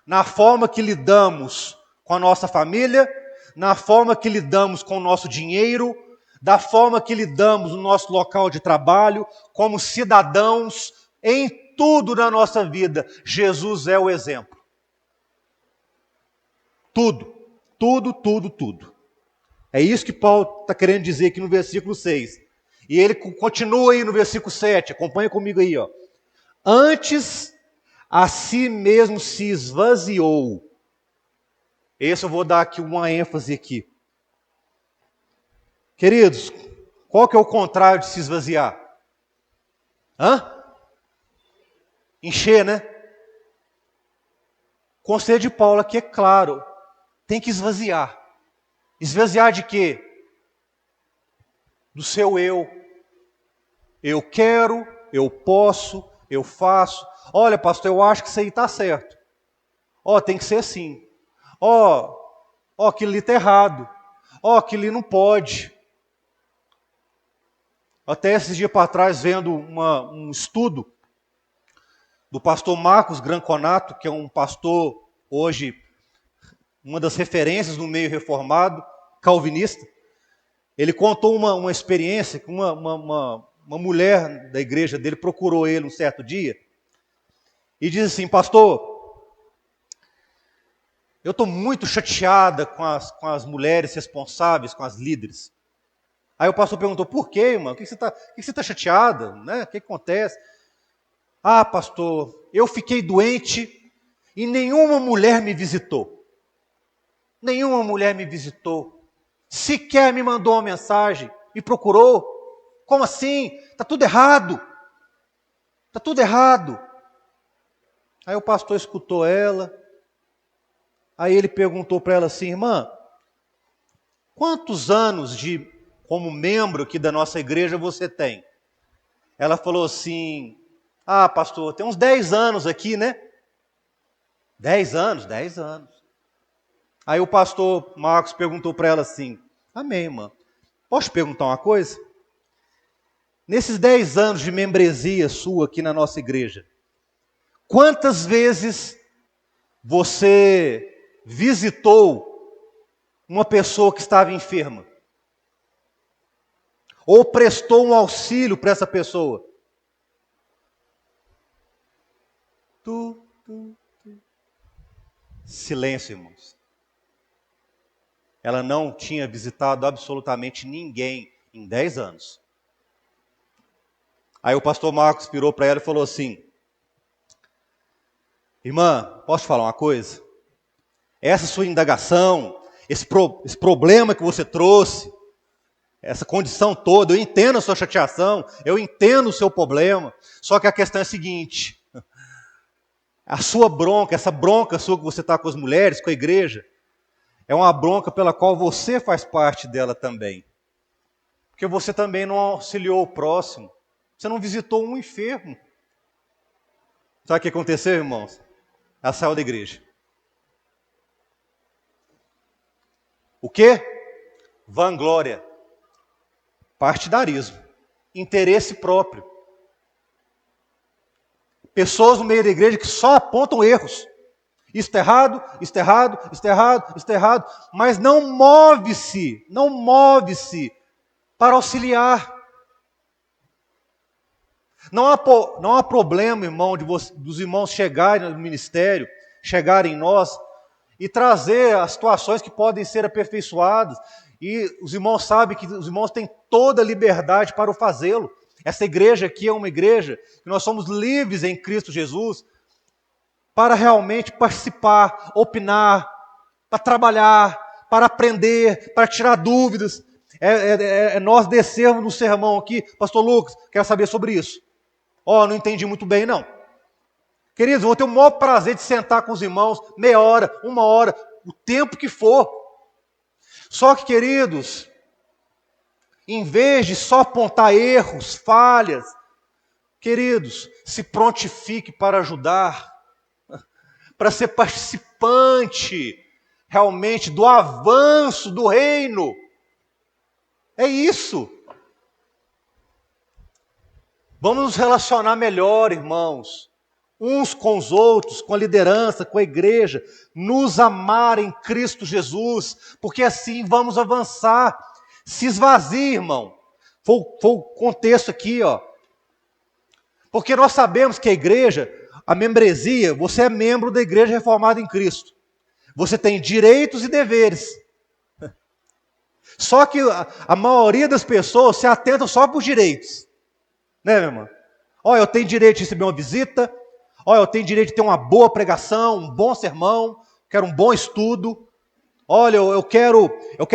Na forma que lidamos com a nossa família, na forma que lidamos com o nosso dinheiro, da forma que lidamos no nosso local de trabalho, como cidadãos, em tudo na nossa vida, Jesus é o exemplo. Tudo, tudo, tudo, tudo. É isso que Paulo está querendo dizer aqui no versículo 6. E ele continua aí no versículo 7, acompanha comigo aí. Antes, a si mesmo se esvaziou. Esse eu vou dar aqui uma ênfase aqui. Queridos, qual que é o contrário de se esvaziar? Encher, né? O conselho de Paulo aqui é claro. Tem que esvaziar. Esvaziar de quê? Do seu eu. Eu quero, eu posso, eu faço. Olha, pastor, eu acho que isso aí está certo. Ó, tem que ser assim. Ó, aquilo ali está errado. Ó, aquilo ali não pode. Até esses dias para trás, vendo um estudo do pastor Marcos Granconato, que é um pastor hoje, uma das referências no meio reformado, calvinista. Ele contou uma experiência que uma mulher da igreja dele procurou ele um certo dia e diz assim: pastor, eu estou muito chateada com as mulheres responsáveis, com as líderes. Aí o pastor perguntou: por quê, irmão? O que você está chateada? Né? O que acontece? Ah, pastor, eu fiquei doente e nenhuma mulher me visitou. Nenhuma mulher me visitou. Sequer me mandou uma mensagem, me procurou. Como assim? Está tudo errado. Está tudo errado. Aí o pastor escutou ela. Aí ele perguntou para ela assim: irmã, quantos anos como membro aqui da nossa igreja você tem? Ela falou assim: ah, pastor, tem uns 10 anos aqui, né? 10 anos, 10 anos. Aí o pastor Marcos perguntou para ela assim: amém, irmã. Posso te perguntar uma coisa? Nesses 10 anos de membresia sua aqui na nossa igreja, quantas vezes você visitou uma pessoa que estava enferma? Ou prestou um auxílio para essa pessoa? Silêncio, irmãos. Ela não tinha visitado absolutamente ninguém em 10 anos. Aí o pastor Marcos virou para ela e falou assim: irmã, posso te falar uma coisa? Essa sua indagação, esse problema que você trouxe, essa condição toda, eu entendo a sua chateação, eu entendo o seu problema, só que a questão é a seguinte: a sua bronca, essa bronca sua que você está com as mulheres, com a igreja, é uma bronca pela qual você faz parte dela também. Porque você também não auxiliou o próximo, você não visitou um enfermo. Sabe o que aconteceu, irmãos? Ela saiu da igreja. O quê? Vanglória, partidarismo, interesse próprio. Pessoas no meio da igreja que só apontam erros. Isso está errado, isso está errado, isso está errado, isso está errado, mas não move-se para auxiliar. Não há problema, irmão, dos irmãos chegarem no ministério, chegarem em nós e trazer as situações que podem ser aperfeiçoadas. E os irmãos sabem que os irmãos têm toda a liberdade para o fazê-lo. Essa igreja aqui é uma igreja que nós somos livres em Cristo Jesus para realmente participar, opinar, para trabalhar, para aprender, para tirar dúvidas. É nós descermos no sermão aqui, pastor Lucas, quero saber sobre isso. Não entendi muito bem, não. Queridos, eu vou ter o maior prazer de sentar com os irmãos, meia hora, uma hora, o tempo que for. Só que, queridos, em vez de só apontar erros, falhas, queridos, se prontifique para ajudar, para ser participante realmente do avanço do reino. É isso. Vamos nos relacionar melhor, irmãos, uns com os outros, com a liderança, com a igreja, nos amar em Cristo Jesus, porque assim vamos avançar. Se esvazie, irmão. Foi o contexto aqui, ó. Porque nós sabemos que a igreja, a membresia, você é membro da igreja reformada em Cristo. Você tem direitos e deveres. Só que a maioria das pessoas se atenta só para os direitos. Né, meu irmão? Eu tenho direito de receber uma visita. Eu tenho direito de ter uma boa pregação, um bom sermão. Quero um bom estudo. Olha, eu quero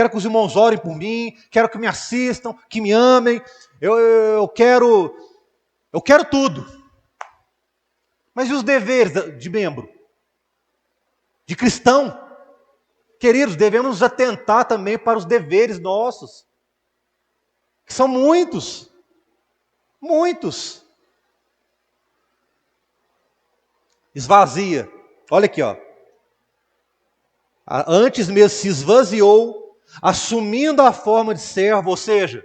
que os irmãos orem por mim. Quero que me assistam, que me amem. Eu quero tudo. Mas e os deveres de membro? De cristão? Queridos, devemos nos atentar também para os deveres nossos. Que são muitos. Muitos. Esvazia. Olha aqui, ó. Antes mesmo se esvaziou, assumindo a forma de servo, ou seja,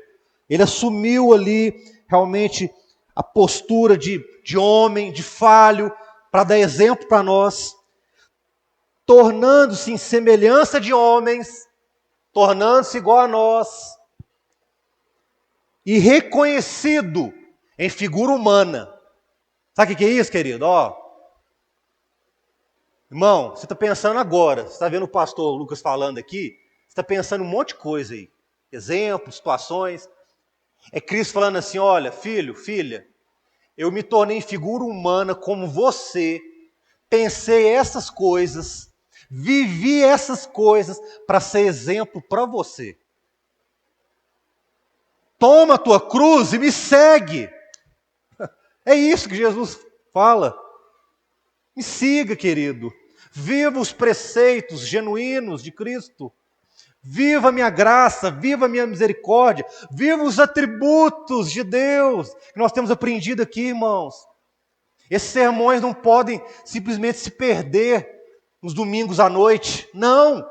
ele assumiu ali realmente a postura de homem, de falho, para dar exemplo para nós, tornando-se em semelhança de homens, tornando-se igual a nós, e reconhecido em figura humana. Sabe o que é isso, querido? Irmão, você está pensando agora, você está vendo o pastor Lucas falando aqui, você está pensando um monte de coisa aí, exemplos, situações. É Cristo falando assim, olha, filho, filha, eu me tornei em figura humana como você, pensei essas coisas, vivi essas coisas para ser exemplo para você. Toma a tua cruz e me segue. É isso que Jesus fala. Me siga, querido. Viva os preceitos genuínos de Cristo. Viva a minha graça, viva a minha misericórdia, viva os atributos de Deus que nós temos aprendido aqui, irmãos. Esses sermões não podem simplesmente se perder nos domingos à noite. Não!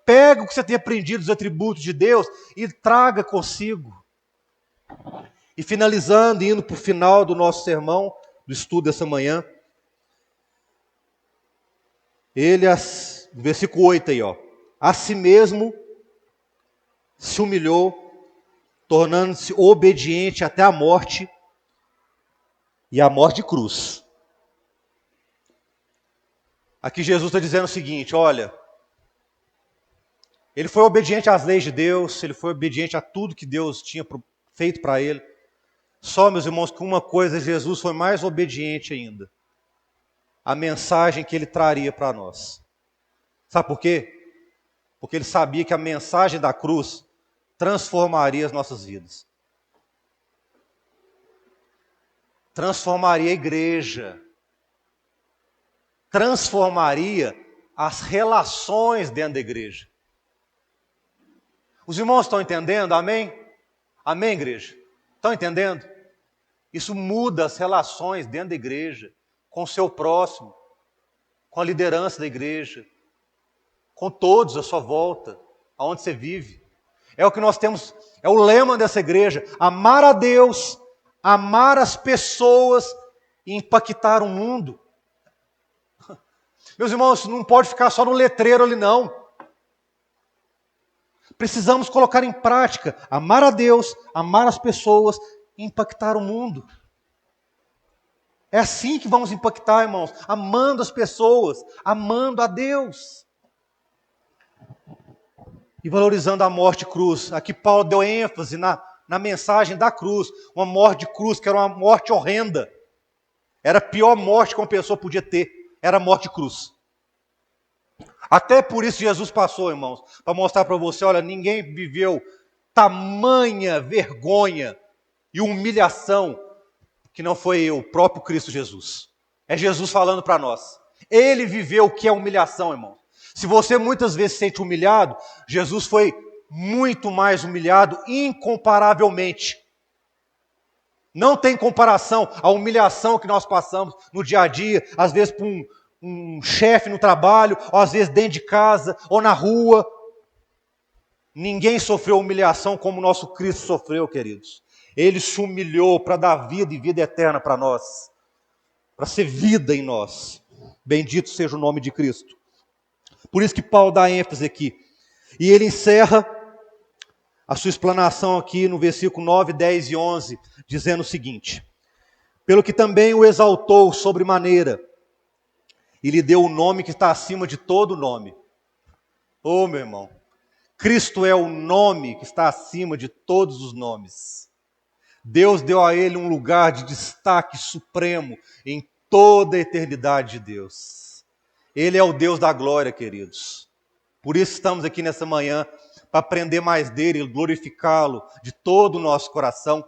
Pega o que você tem aprendido dos atributos de Deus e traga consigo. E finalizando, indo para o final do nosso sermão, do estudo dessa manhã, ele, no versículo 8 aí, a si mesmo se humilhou, tornando-se obediente até a morte, e a morte de cruz. Aqui Jesus está dizendo o seguinte, olha, ele foi obediente às leis de Deus, ele foi obediente a tudo que Deus tinha feito para ele. Só, meus irmãos, que uma coisa, Jesus foi mais obediente ainda. A mensagem que ele traria para nós. Sabe por quê? Porque ele sabia que a mensagem da cruz transformaria as nossas vidas. Transformaria a igreja. Transformaria as relações dentro da igreja. Os irmãos estão entendendo? Amém? Amém, igreja? Estão entendendo? Isso muda as relações dentro da igreja, com o seu próximo, com a liderança da igreja, com todos à sua volta, aonde você vive. É o que nós temos, é o lema dessa igreja: amar a Deus, amar as pessoas e impactar o mundo. Meus irmãos, isso não pode ficar só no letreiro ali, não. Precisamos colocar em prática, amar a Deus, amar as pessoas e impactar o mundo. É assim que vamos impactar, irmãos, amando as pessoas, amando a Deus. E valorizando a morte de cruz. Aqui Paulo deu ênfase na mensagem da cruz. Uma morte de cruz que era uma morte horrenda. Era a pior morte que uma pessoa podia ter. Era a morte de cruz. Até por isso Jesus passou, irmãos, para mostrar para você, olha, ninguém viveu tamanha vergonha e humilhação que não foi eu, o próprio Cristo Jesus. É Jesus falando para nós. Ele viveu o que é humilhação, irmão. Se você muitas vezes se sente humilhado, Jesus foi muito mais humilhado, incomparavelmente. Não tem comparação a humilhação que nós passamos no dia a dia, às vezes por um chefe no trabalho, ou às vezes dentro de casa, ou na rua. Ninguém sofreu humilhação como o nosso Cristo sofreu, queridos. Ele se humilhou para dar vida e vida eterna para nós, para ser vida em nós. Bendito seja o nome de Cristo. Por isso que Paulo dá ênfase aqui. E ele encerra a sua explanação aqui no versículo 9, 10 e 11, dizendo o seguinte: pelo que também o exaltou sobremaneira, e lhe deu o nome que está acima de todo nome. Ô, meu irmão, Cristo é o nome que está acima de todos os nomes. Deus deu a ele um lugar de destaque supremo em toda a eternidade de Deus. Ele é o Deus da glória, queridos. Por isso estamos aqui nessa manhã, para aprender mais dele e glorificá-lo de todo o nosso coração.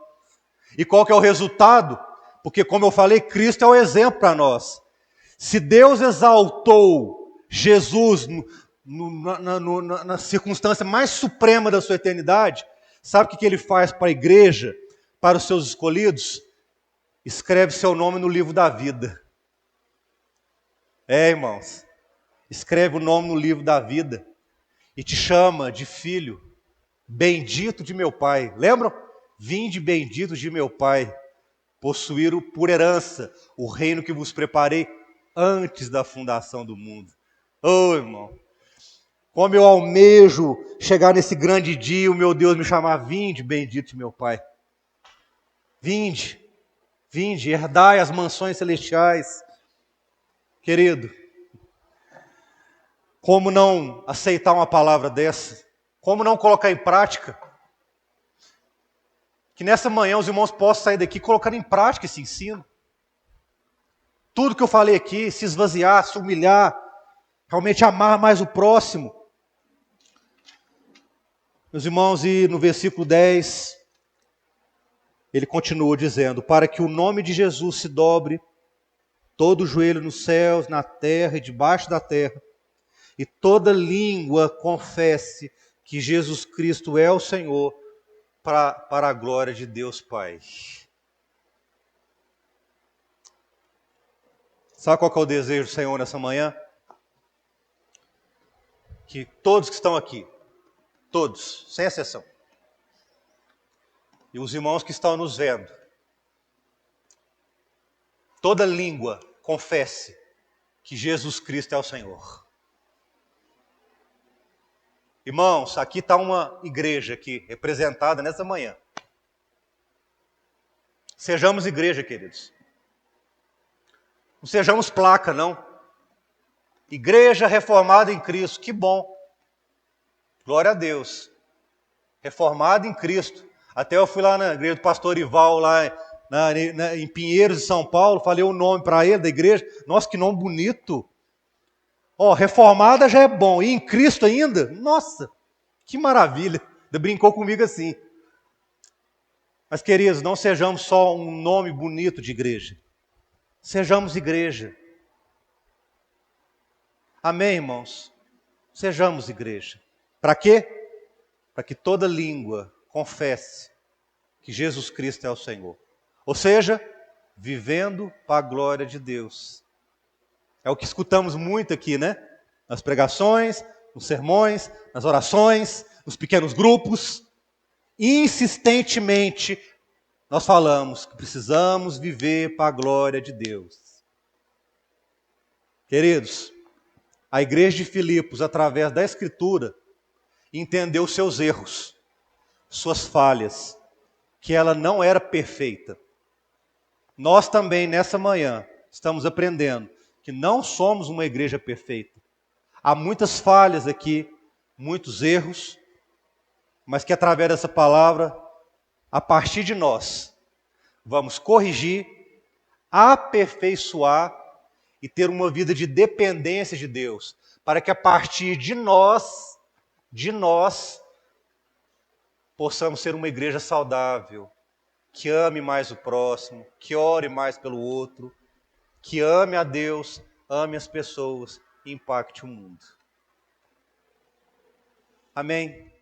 E qual que é o resultado? Porque, como eu falei, Cristo é o exemplo para nós. Se Deus exaltou Jesus na circunstância mais suprema da sua eternidade, sabe o que ele faz para a igreja, para os seus escolhidos? Escreve seu nome no livro da vida. É, irmãos. escreve o nome no livro da vida e te chama de filho, bendito de meu Pai. Lembram? Vinde benditos de meu Pai, possuir por herança o reino que vos preparei antes da fundação do mundo. Ô, irmão, como eu almejo chegar nesse grande dia, o meu Deus me chamar, vinde bendito de meu Pai. Vinde, vinde, herdai as mansões celestiais. Querido, como não aceitar uma palavra dessa? Como não colocar em prática? Que nessa manhã os irmãos possam sair daqui colocando em prática esse ensino. Tudo que eu falei aqui, se esvaziar, se humilhar, realmente amar mais o próximo. Meus irmãos, e no versículo 10, ele continua dizendo, para que o nome de Jesus se dobre, todo joelho nos céus, na terra e debaixo da terra, e toda língua confesse que Jesus Cristo é o Senhor, para a glória de Deus Pai. Sabe qual que é o desejo do Senhor nessa manhã? Que todos que estão aqui, todos, sem exceção, e os irmãos que estão nos vendo, toda língua confesse que Jesus Cristo é o Senhor. Irmãos, aqui está uma igreja aqui, representada nessa manhã. Sejamos igreja, queridos. Não sejamos placa, não. Igreja reformada em Cristo, que bom. Glória a Deus. Reformada em Cristo. Até eu fui lá na igreja do pastor Ival, lá em Pinheiros, de São Paulo, falei o nome para ele da igreja. Nossa, que nome bonito. Ó, reformada já é bom. E em Cristo ainda? Nossa, que maravilha. Ele brincou comigo assim. Mas, queridos, não sejamos só um nome bonito de igreja. Sejamos igreja. Amém, irmãos? Sejamos igreja. Para quê? Para que toda língua confesse que Jesus Cristo é o Senhor. Ou seja, vivendo para a glória de Deus. É o que escutamos muito aqui, né? Nas pregações, nos sermões, nas orações, nos pequenos grupos. Insistentemente, nós falamos que precisamos viver para a glória de Deus. Queridos, a igreja de Filipos, através da Escritura, entendeu seus erros, suas falhas, que ela não era perfeita. Nós também, nessa manhã, estamos aprendendo que não somos uma igreja perfeita. Há muitas falhas aqui, muitos erros, mas que através dessa palavra, a partir de nós, vamos corrigir, aperfeiçoar e ter uma vida de dependência de Deus, para que a partir de nós, possamos ser uma igreja saudável, que ame mais o próximo, que ore mais pelo outro, que ame a Deus, ame as pessoas e impacte o mundo. Amém?